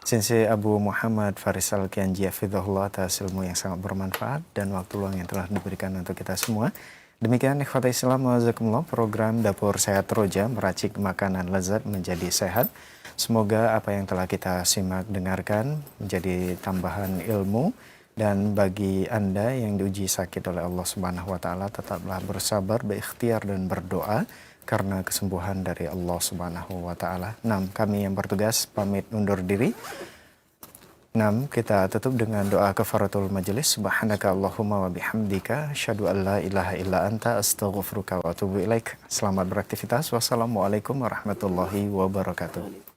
Sensei Abu Muhammad Faris Al-Kianji hafizahullah atas ilmu yang sangat bermanfaat dan waktu luang yang telah diberikan untuk kita semua. Demikian ikhwatal Islam wajazakumullah, program Dapur Sehat Roja, meracik makanan lezat menjadi sehat. Semoga apa yang telah kita simak dengarkan menjadi tambahan ilmu, dan bagi Anda yang diuji sakit oleh Allah Subhanahu wa taala, tetaplah bersabar, berikhtiar dan berdoa karena kesembuhan dari Allah Subhanahu wa taala. Kami yang bertugas pamit undur diri. Kita tutup dengan doa kafaratul majelis. Subhanaka Allahumma wa bihamdika asyhadu an la ilaha illa anta astaghfiruka wa atubu ilaik. Selamat beraktivitas. Wassalamualaikum warahmatullahi wabarakatuh.